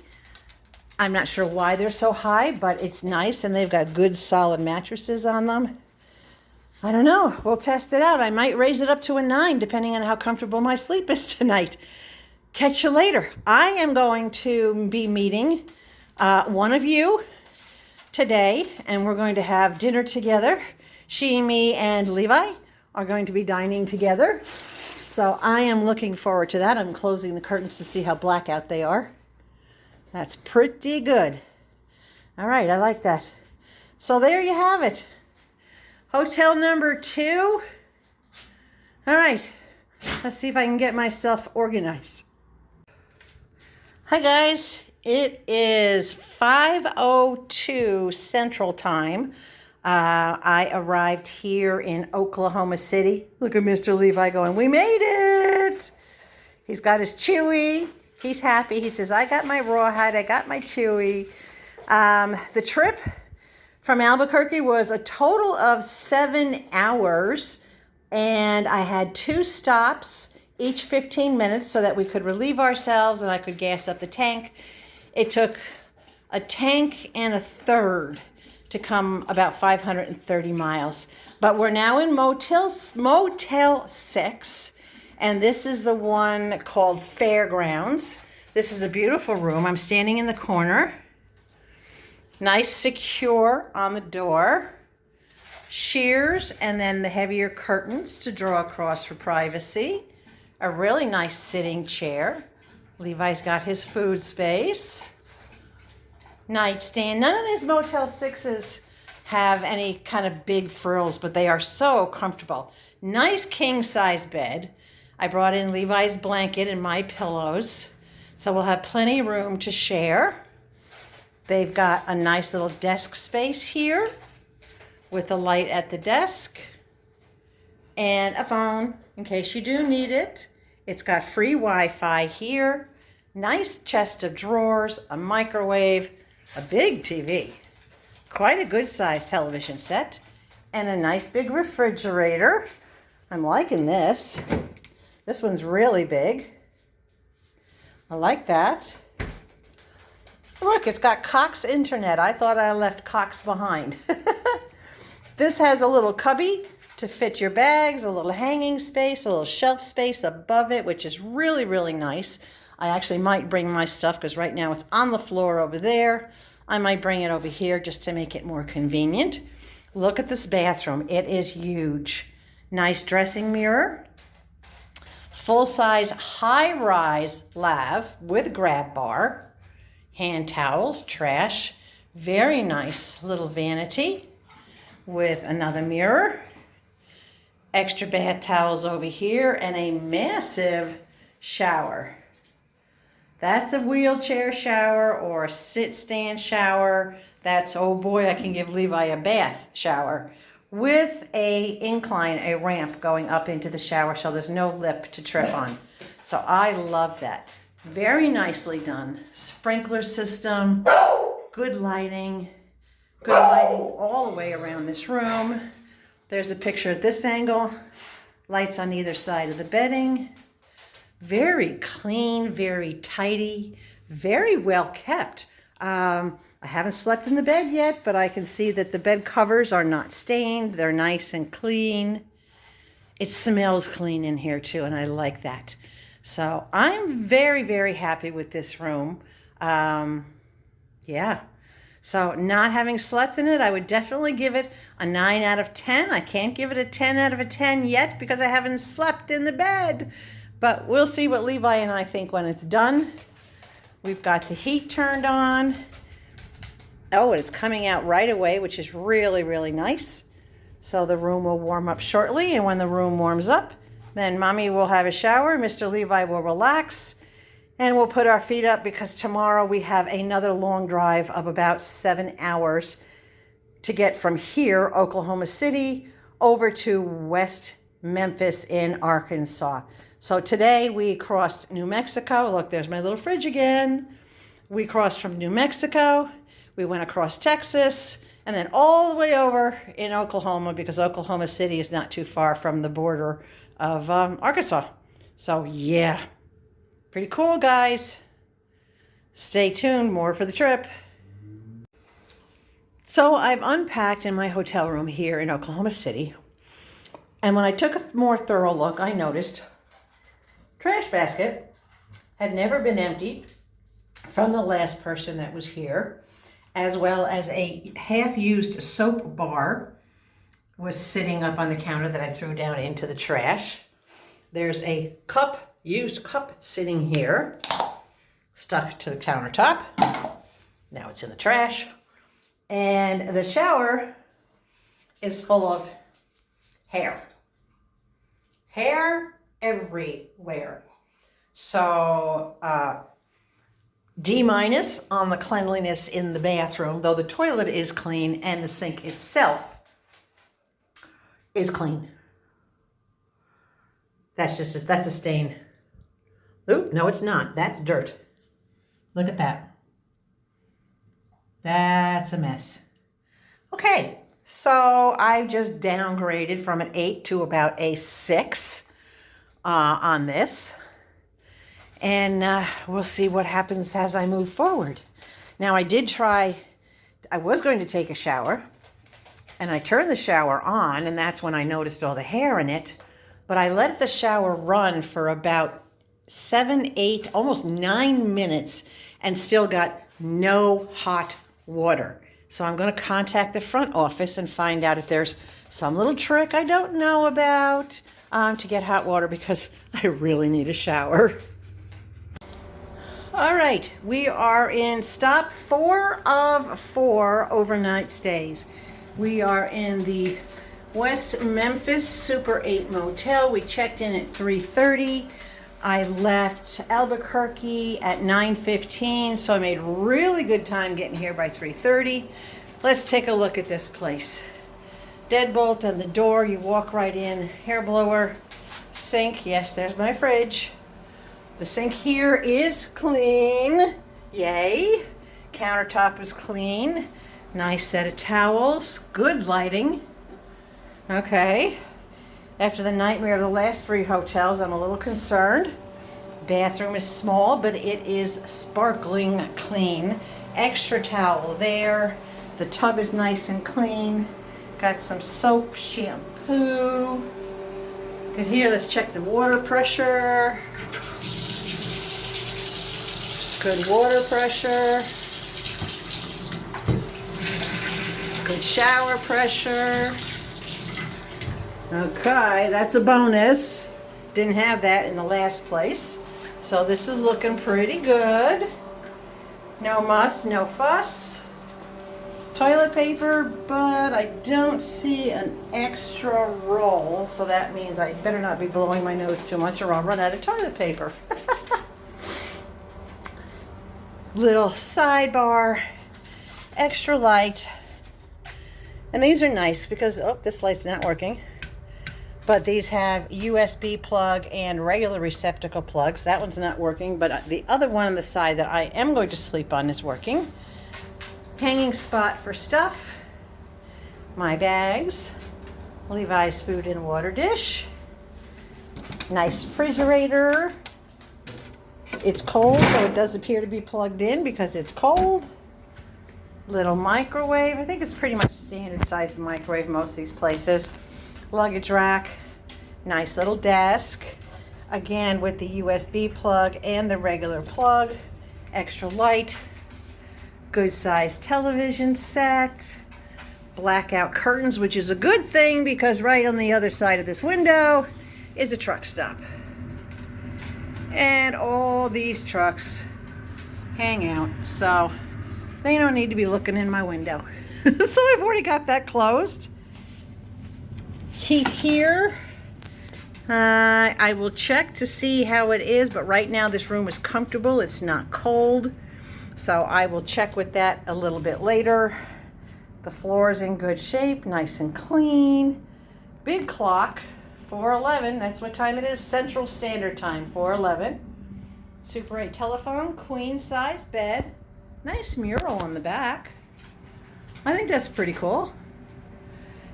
I'm not sure why they're so high, but it's nice, and they've got good solid mattresses on them. I don't know. We'll test it out. I might raise it up to a 9, depending on how comfortable my sleep is tonight. Catch you later. I am going to be meeting one of you today, and we're going to have dinner together. She, me, and Levi are going to be dining together. So I am looking forward to that. I'm closing the curtains to see how blackout they are. That's pretty good. All right, I like that. So there you have it. Hotel number 2. All right, let's see if I can get myself organized. Hi guys, it is 5:02 Central Time. I arrived here in Oklahoma City. Look at Mr. Levi going, we made it. He's got his Chewy. He's happy. He says, I got my rawhide. I got my Chewy. The trip from Albuquerque was a total of 7 hours. And I had 2 stops, each 15 minutes, so that we could relieve ourselves and I could gas up the tank. It took a tank and a third to come about 530 miles. But we're now in Motel 6, and this is the one called Fairgrounds. This is a beautiful room. I'm standing in the corner. Nice secure on the door. Shears, and then the heavier curtains to draw across for privacy. A really nice sitting chair. Levi's got his food space. Nightstand. None of these Motel 6s have any kind of big frills, but they are so comfortable. Nice king size bed. I brought in Levi's blanket and my pillows, so we'll have plenty of room to share. They've got a nice little desk space here with a light at the desk and a phone in case you do need it. It's got free Wi-Fi here. Nice chest of drawers, a microwave, a big TV, quite a good sized television set, and a nice big refrigerator. I'm liking this. This one's really big. I like that. Look, it's got Cox internet. I thought I left Cox behind. This has a little cubby to fit your bags, a little hanging space, a little shelf space above it, which is really, really nice. I actually might bring my stuff because right now it's on the floor over there. I might bring it over here just to make it more convenient. Look at this bathroom. It is huge. Nice dressing mirror. Full-size high-rise lav with grab bar. Hand towels, trash. Very nice little vanity with another mirror. Extra bath towels over here and a massive shower. That's a wheelchair shower or a sit-stand shower. That's, oh boy, I can give Levi a bath shower with a incline, a ramp going up into the shower so there's no lip to trip on. So I love that. Very nicely done. Sprinkler system, good lighting all the way around this room. There's a picture at this angle. Lights on either side of the bedding. Very clean, very tidy, very well kept. I haven't slept in the bed yet, but I can see that the bed covers are not stained. They're nice and clean. It smells clean in here too, and I like that. So I'm very, very happy with this room. Yeah. So not having slept in it, I would definitely give it a 9 out of 10. I can't give it a 10 out of 10 yet because I haven't slept in the bed. But we'll see what Levi and I think when it's done. We've got the heat turned on. Oh, and it's coming out right away, which is really, really nice. So the room will warm up shortly, and when the room warms up, then Mommy will have a shower, Mr. Levi will relax, and we'll put our feet up because tomorrow we have another long drive of about 7 hours to get from here, Oklahoma City, over to West Memphis in Arkansas. So today we crossed New Mexico. Look, there's my little fridge again. We crossed from New Mexico. We went across Texas and then all the way over in Oklahoma because Oklahoma City is not too far from the border of Arkansas. So yeah, pretty cool, guys. Stay tuned, more for the trip. So I've unpacked in my hotel room here in Oklahoma City. And when I took a more thorough look, I noticed trash basket had never been emptied from the last person that was here, as well as a half-used soap bar was sitting up on the counter that I threw down into the trash. There's a used cup sitting here, stuck to the countertop. Now it's in the trash. And the shower is full of hair. Hair everywhere. So, D- on the cleanliness in the bathroom, though the toilet is clean and the sink itself is clean. That's a stain. Ooh, no, it's not. That's dirt. Look at that. That's a mess. Okay, so I just downgraded from an 8 to about a 6 on this. And we'll see what happens as I move forward. Now I was going to take a shower, and I turned the shower on, and that's when I noticed all the hair in it. But I let the shower run for about 7, 8, almost 9 minutes and still got no hot water. So I'm going to contact the front office and find out if there's some little trick I don't know about to get hot water because I really need a shower. All right, we are in stop 4 of 4 overnight stays. We are in the West Memphis Super 8 Motel. We checked in at 3:30. I left Albuquerque at 9:15, so I made really good time getting here by 3:30. Let's take a look at this place. Deadbolt on the door, you walk right in, hair blower, sink, yes, there's my fridge. The sink here is clean, yay. Countertop is clean, nice set of towels, good lighting. Okay. After the nightmare of the last 3 hotels, I'm a little concerned. Bathroom is small, but it is sparkling clean. Extra towel there. The tub is nice and clean. Got some soap, shampoo. Good here, let's check the water pressure. Good water pressure. Good shower pressure. Okay, that's a bonus. Didn't have that in the last place. So this is looking pretty good. No muss, no fuss. Toilet paper, but I don't see an extra roll. So that means I better not be blowing my nose too much or I'll run out of toilet paper. Little sidebar, extra light. And these are nice because, oh, this light's not working. But these have USB plug and regular receptacle plugs. That one's not working, but the other one on the side that I am going to sleep on is working. Hanging spot for stuff. My bags. Levi's food and water dish. Nice refrigerator. It's cold, so it does appear to be plugged in because it's cold. Little microwave. I think it's pretty much standard size microwave most of these places. Luggage rack, nice little desk, again with the USB plug and the regular plug, extra light, good size television set, blackout curtains, which is a good thing because right on the other side of this window is a truck stop. And all these trucks hang out, so they don't need to be looking in my window. So I've already got that closed. Heat here. I will check to see how it is, but right now this room is comfortable. It's not cold. So I will check with that a little bit later. The floor is in good shape, nice and clean. Big clock, 4:11. That's what time it is, Central Standard Time, 4:11. Super 8 telephone, queen size bed. Nice mural on the back. I think that's pretty cool.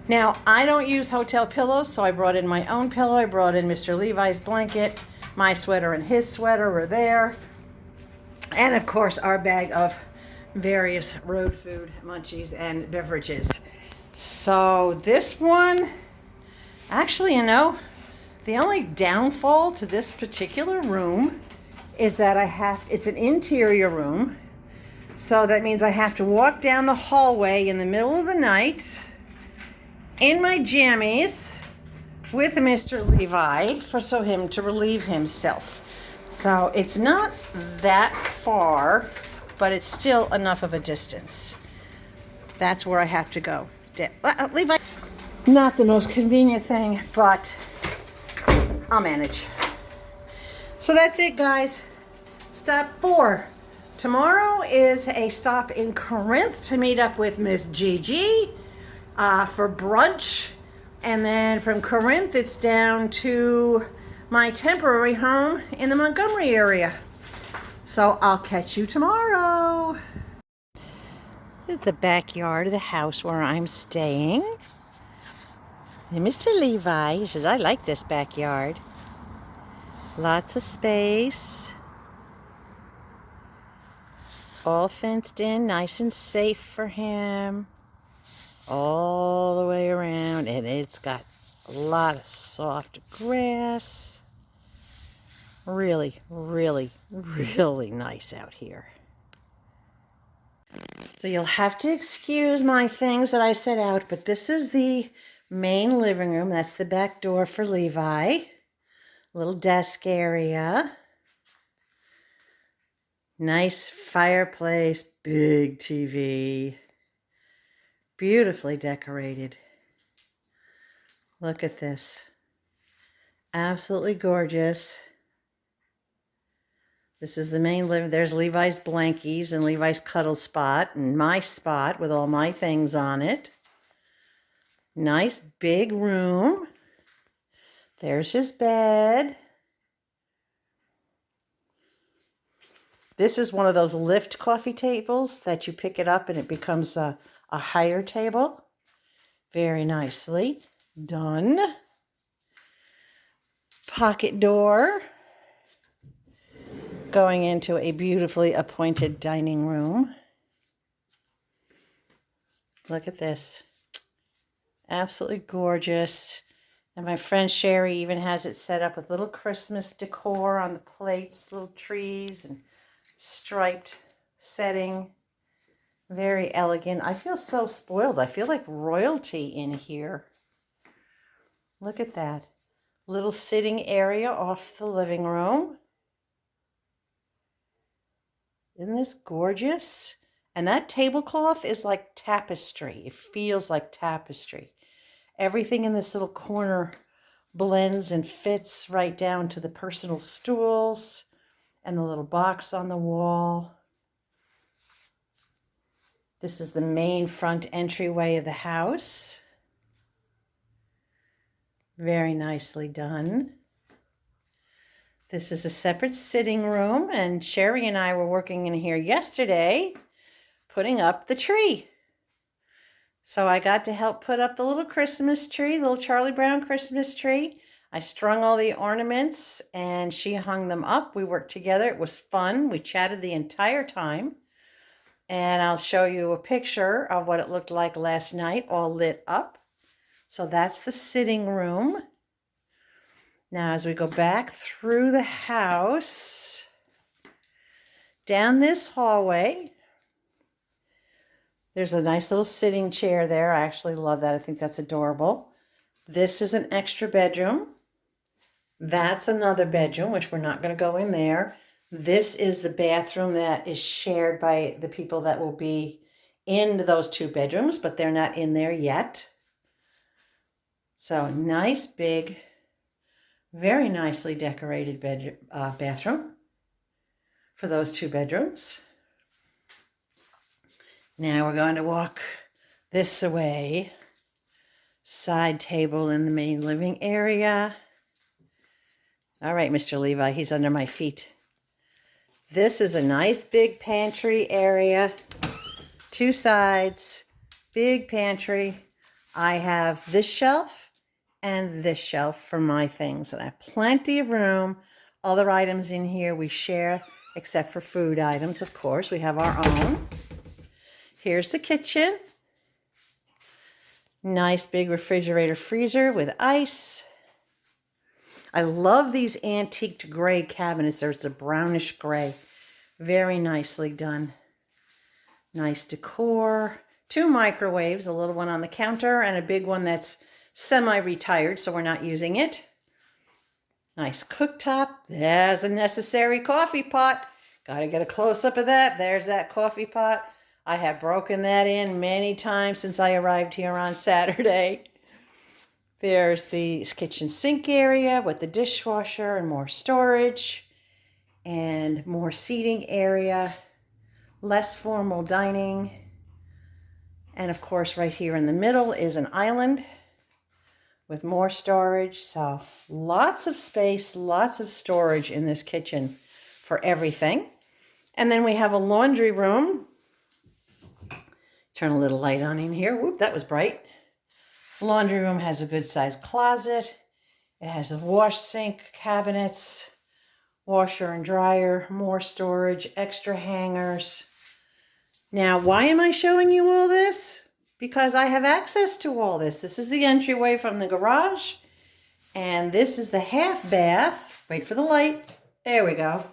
Now, I don't use hotel pillows, so I brought in my own pillow. I brought in Mr. Levi's blanket. My sweater and his sweater are there. And of course, our bag of various road food, munchies, and beverages. So this one, actually, you know, the only downfall to this particular room is that it's an interior room. So that means I have to walk down the hallway in the middle of the night in my jammies with Mr. Levi so him to relieve himself. So it's not that far, but it's still enough of a distance. That's where I have to go. Levi, not the most convenient thing, but I'll manage. So that's it, guys. Stop 4. Tomorrow is a stop in Corinth to meet up with Miss Gigi for brunch. And then from Corinth, it's down to my temporary home in the Montgomery area. So I'll catch you tomorrow. This is the backyard of the house where I'm staying. And Mr. Levi, he says, I like this backyard. Lots of space. All fenced in, nice and safe for him. All the way around, and it's got a lot of soft grass. Really, really, really nice out here. So you'll have to excuse my things that I set out, but this is the main living room. That's the back door for Levi. Little desk area. Nice fireplace, big TV. Beautifully decorated. Look at this. Absolutely gorgeous. This is the main living. There's Levi's blankies and Levi's cuddle spot and my spot with all my things on it. Nice big room. There's his bed. This is one of those lift coffee tables that you pick it up and it becomes a higher table. Very nicely done. Pocket door going into a beautifully appointed dining room. Look at this. Absolutely gorgeous. And my friend Sherry even has it set up with little Christmas decor on the plates, little trees and striped setting. Very elegant. I feel so spoiled. I feel like royalty in here. Look at that. Little sitting area off the living room. Isn't this gorgeous? And that tablecloth is like tapestry. It feels like tapestry. Everything in this little corner blends and fits right down to the personal stools and the little box on the wall. This is the main front entryway of the house. Very nicely done. This is a separate sitting room, and Sherry and I were working in here yesterday putting up the tree. So I got to help put up the little Christmas tree, the little Charlie Brown Christmas tree. I strung all the ornaments and she hung them up. We worked together. It was fun. We chatted the entire time. And I'll show you a picture of what it looked like last night, all lit up. So that's the sitting room. Now, as we go back through the house, down this hallway, there's a nice little sitting chair there. I actually love that. I think that's adorable. This is an extra bedroom. That's another bedroom, which we're not going to go in there. This is the bathroom that is shared by the people that will be in those 2 bedrooms, but they're not in there yet. So nice, big, very nicely decorated bathroom for those 2 bedrooms. Now we're going to walk this way. Side table in the main living area. All right, Mr. Levi, he's under my feet. This is a nice big pantry area. 2 sides, big pantry. I have this shelf and this shelf for my things. And I have plenty of room. Other items in here we share, except for food items, of course. We have our own. Here's the kitchen. Nice big refrigerator freezer with ice. I love these antiqued gray cabinets. There's a brownish gray. Very nicely done. Nice decor. 2 microwaves, a little one on the counter and a big one that's semi-retired, so we're not using it. Nice cooktop. There's a necessary coffee pot. Gotta get a close-up of that. There's that coffee pot. I have broken that in many times since I arrived here on Saturday. There's the kitchen sink area with the dishwasher and more storage and more seating area, less formal dining. And of course, right here in the middle is an island with more storage. So lots of space, lots of storage in this kitchen for everything. And then we have a laundry room. Turn a little light on in here. Whoop, that was bright. The laundry room has a good sized closet. It has a wash sink, cabinets, washer and dryer, more storage, extra hangers. Now, why am I showing you all this? Because I have access to all this. This is the entryway from the garage. And this is the half bath. Wait for the light. There we go.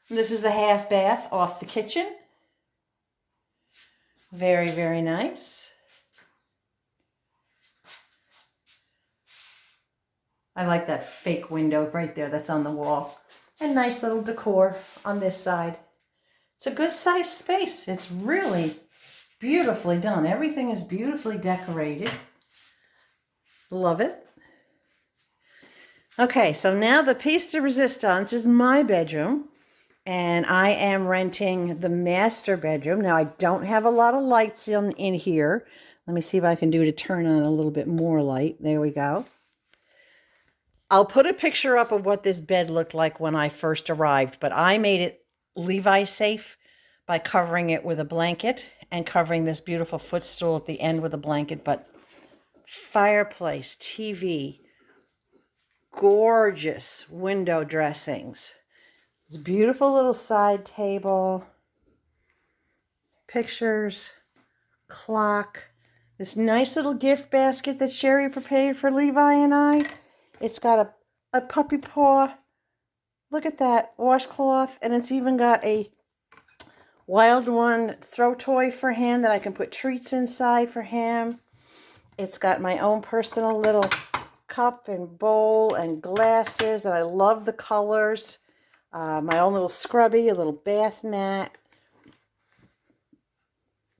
This is the half bath off the kitchen. Very, very nice. I like that fake window right there that's on the wall. And nice little decor on this side. It's a good sized space. It's really beautifully done. Everything is beautifully decorated. Love it. Okay, so now the piece de resistance is my bedroom. And I am renting the master bedroom. Now, I don't have a lot of lights in here. Let me see if I can do to turn on a little bit more light. There we go. I'll put a picture up of what this bed looked like when I first arrived, but I made it Levi safe by covering it with a blanket and covering this beautiful footstool at the end with a blanket. But fireplace, TV, gorgeous window dressings. This beautiful little side table, pictures, clock, this nice little gift basket that Sherry prepared for Levi and I. It's got a puppy paw, look at that, washcloth, and it's even got a Wild One throw toy for him that I can put treats inside for him. It's got my own personal little cup and bowl and glasses, and I love the colors. My own little scrubby, a little bath mat,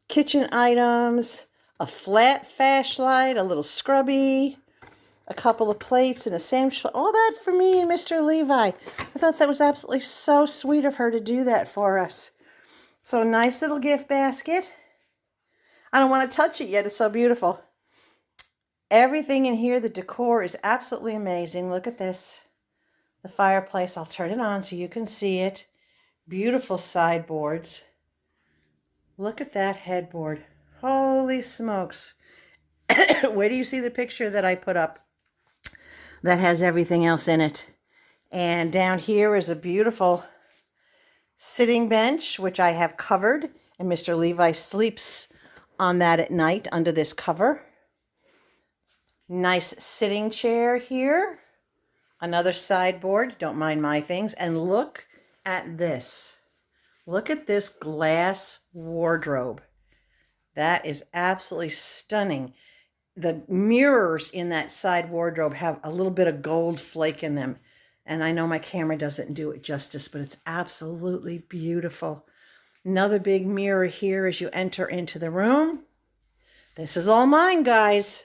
kitchen items, a flat flashlight, a little scrubby, a couple of plates and a sandwich. All that for me and Mr. Levi. I thought that was absolutely so sweet of her to do that for us. So nice little gift basket. I don't want to touch it yet. It's so beautiful. Everything in here, the decor is absolutely amazing. Look at this. The fireplace, I'll turn it on so you can see it. Beautiful sideboards. Look at that headboard. Holy smokes. Where do you see the picture that I put up that has everything else in it? And down here is a beautiful sitting bench, which I have covered. And Mr. Levi sleeps on that at night under this cover. Nice sitting chair here. Another sideboard, don't mind my things. And look at this. Look at this glass wardrobe. That is absolutely stunning. The mirrors in that side wardrobe have a little bit of gold flake in them. And I know my camera doesn't do it justice, but it's absolutely beautiful. Another big mirror here as you enter into the room. This is all mine, guys.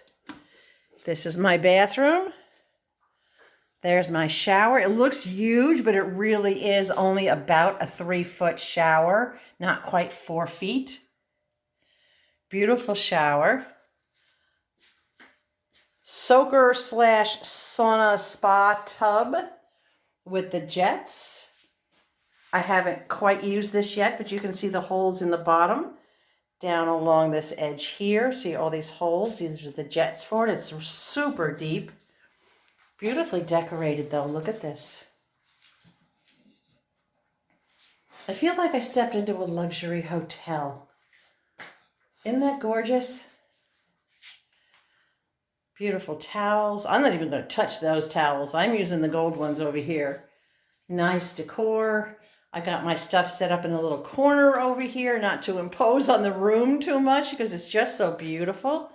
This is my bathroom. There's my shower. It looks huge, but it really is only about a 3-foot shower, not quite 4 feet. Beautiful shower. Soaker / sauna spa tub with the jets. I haven't quite used this yet, but you can see the holes in the bottom down along this edge here. See all these holes? These are the jets for it. It's super deep. Beautifully decorated though. Look at this. I feel like I stepped into a luxury hotel. Isn't that gorgeous? Beautiful towels. I'm not even going to touch those towels. I'm using the gold ones over here. Nice decor. I got my stuff set up in a little corner over here, not to impose on the room too much because it's just so beautiful.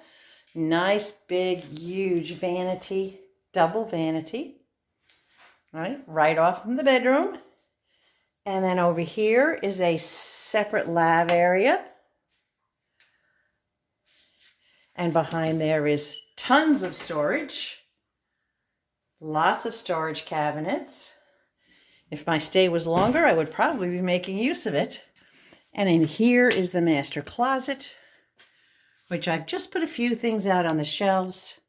Nice, big, huge vanity, double vanity. Right off from the bedroom. And then over here is a separate lav area. And behind there is tons of storage. Lots of storage cabinets. If my stay was longer, I would probably be making use of it. And in here is the master closet, which I've just put a few things out on the shelves,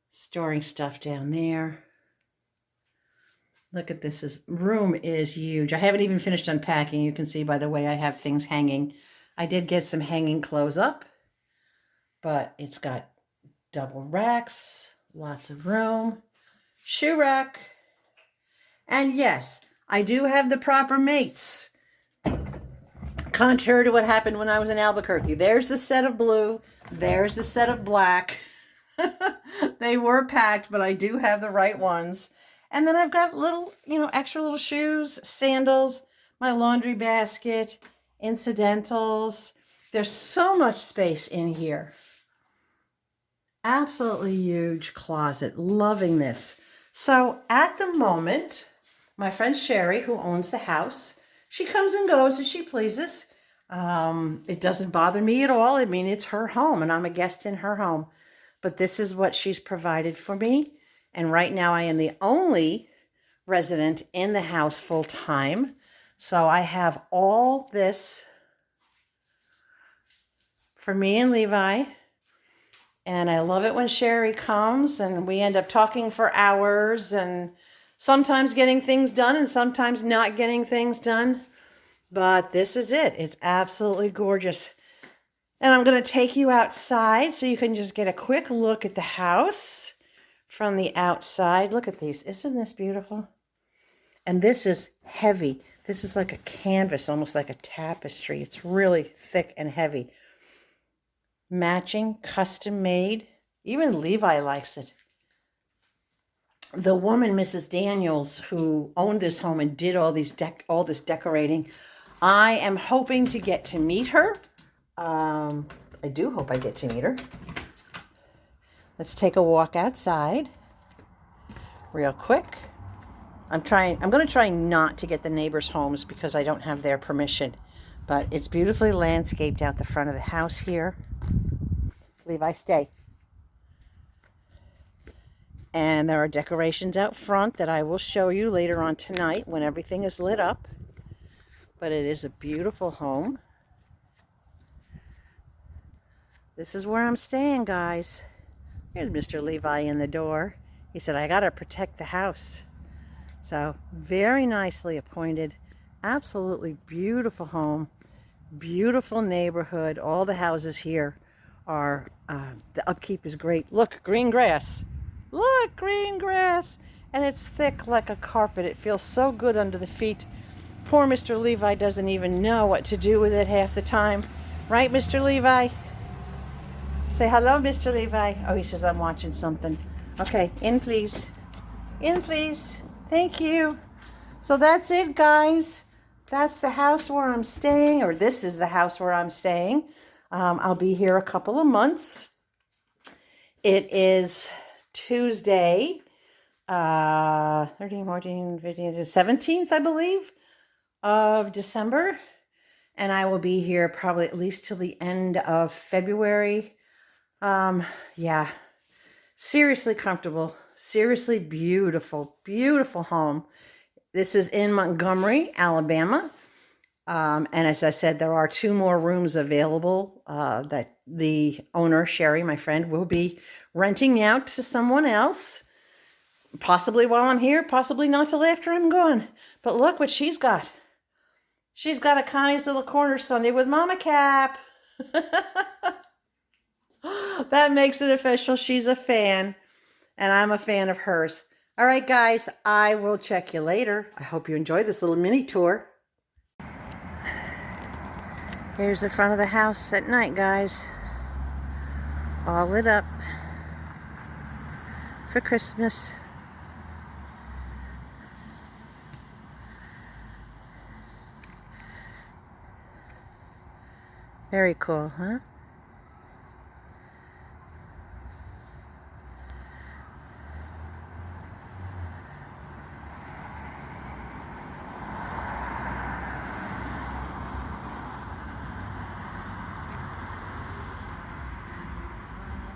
storing stuff down there. Look at this. This room is huge. I haven't even finished unpacking. You can see by the way I have things hanging. I did get some hanging clothes up, but it's got double racks, lots of room, shoe rack, and yes, I do have the proper mates. Contrary to what happened when I was in Albuquerque. There's the set of blue. There's the set of black. They were packed, but I do have the right ones. And then I've got little, extra little shoes, sandals, my laundry basket, incidentals. There's so much space in here. Absolutely huge closet. Loving this. So at the moment, my friend Sherry, who owns the house, she comes and goes as she pleases. It doesn't bother me at all. I mean, it's her home and I'm a guest in her home. But this is what she's provided for me. And right now I am the only resident in the house full time. So I have all this for me and Levi. And I love it when Sherry comes and we end up talking for hours and sometimes getting things done and sometimes not getting things done. But this is it. It's absolutely gorgeous. And I'm going to take you outside so you can just get a quick look at the house from the outside. Look at these. Isn't this beautiful? And this is heavy. This is like a canvas, almost like a tapestry. It's really thick and heavy. Matching, custom made. Even Levi likes it. The woman, Mrs. Daniels, who owned this home and did all this decorating, I am hoping to get to meet her. I do hope I get to meet her. Let's take a walk outside real quick. I'm going to try not to get the neighbors' homes because I don't have their permission. But it's beautifully landscaped out the front of the house here. Levi, stay. And there are decorations out front that I will show you later on tonight when everything is lit up. But it is a beautiful home. This is where I'm staying, guys. Here's Mr. Levi in the door. He said, I got to protect the house. So very nicely appointed. Absolutely beautiful home. Beautiful neighborhood. All the houses here are, the upkeep is great. Look, green grass. Look, green grass. And it's thick like a carpet. It feels so good under the feet. Poor Mr. Levi doesn't even know what to do with it half the time. Right, Mr. Levi? Say hello, Mr. Levi. Oh, he says, I'm watching something. Okay, in please. In please. Thank you. So that's it, guys. That's the house where I'm staying, or this is the house where I'm staying. I'll be here a couple of months. It is Tuesday, 13, 14, 15, 17th, I believe, of December. And I will be here probably at least till the end of February. Yeah, Seriously comfortable, seriously beautiful, beautiful home. This is in Montgomery, Alabama. And as I said, there are 2 more rooms available that the owner, Sherry, my friend, will be renting out to someone else. Possibly while I'm here, possibly not till after I'm gone. But look what she's got. She's got a Connie's Little Corner Sunday with Mama Cap. That makes it official. She's a fan, and I'm a fan of hers. All right, guys, I will check you later. I hope you enjoyed this little mini tour. Here's the front of the house at night, guys. All lit up for Christmas. Very cool, huh?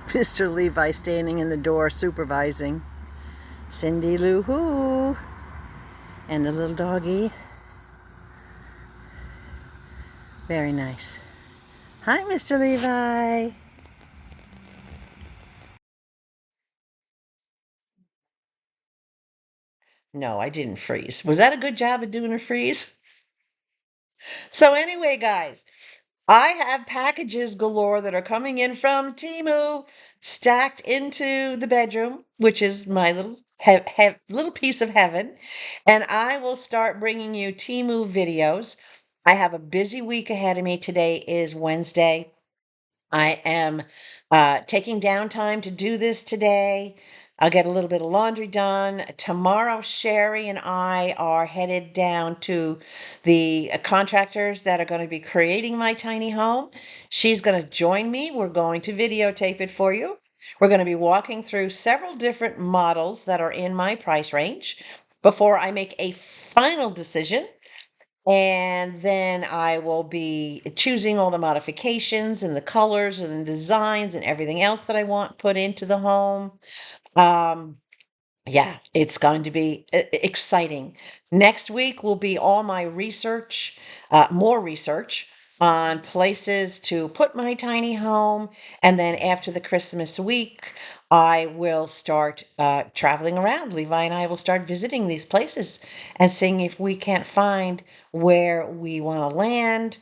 Mr. Levi standing in the door supervising. Cindy Lou Who and the little doggy. Very nice. Hi, Mr. Levi. No, I didn't freeze. Was that a good job of doing a freeze? So anyway, guys, I have packages galore that are coming in from Temu, stacked into the bedroom, which is my little piece of heaven. And I will start bringing you Temu videos. I have a busy week ahead of me. Today is Wednesday. I am taking downtime to do this today. I'll get a little bit of laundry done. Tomorrow, Sherry and I are headed down to the contractors that are going to be creating my tiny home. She's going to join me. We're going to videotape it for you. We're going to be walking through several different models that are in my price range before I make a final decision, and then I will be choosing all the modifications and the colors and the designs and everything else that I want put into the home. Um, yeah, it's going to be exciting. Next week will be all my research, more research on places to put my tiny home. And then after the Christmas week, I will start traveling around. Levi and I will start visiting these places and seeing if we can't find where we want to land.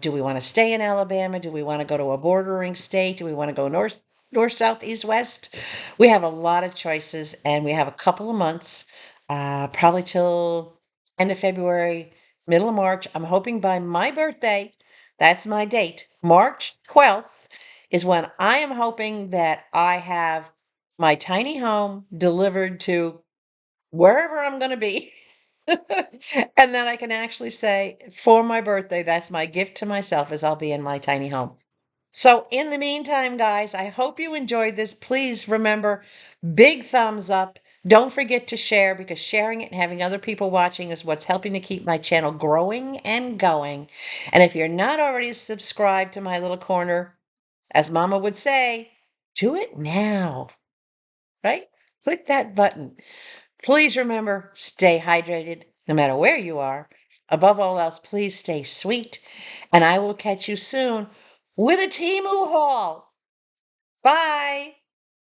Do we want to stay in Alabama? Do we want to go to a bordering state? Do we want to go north, south, east, west? We have a lot of choices, and we have a couple of months, probably till end of February, middle of March. I'm hoping by my birthday, that's my date, March 12th, is when I am hoping that I have my tiny home delivered to wherever I'm going to be. And then I can actually say, for my birthday, that's my gift to myself, is I'll be in my tiny home. So, in the meantime, guys, I hope you enjoyed this. Please remember, big thumbs up. Don't forget to share, because sharing it and having other people watching is what's helping to keep my channel growing and going. And if you're not already subscribed to my little corner, as Mama would say, do it now, right? Click that button. Please remember, stay hydrated no matter where you are. Above all else, please stay sweet. And I will catch you soon with a Temu haul. Bye.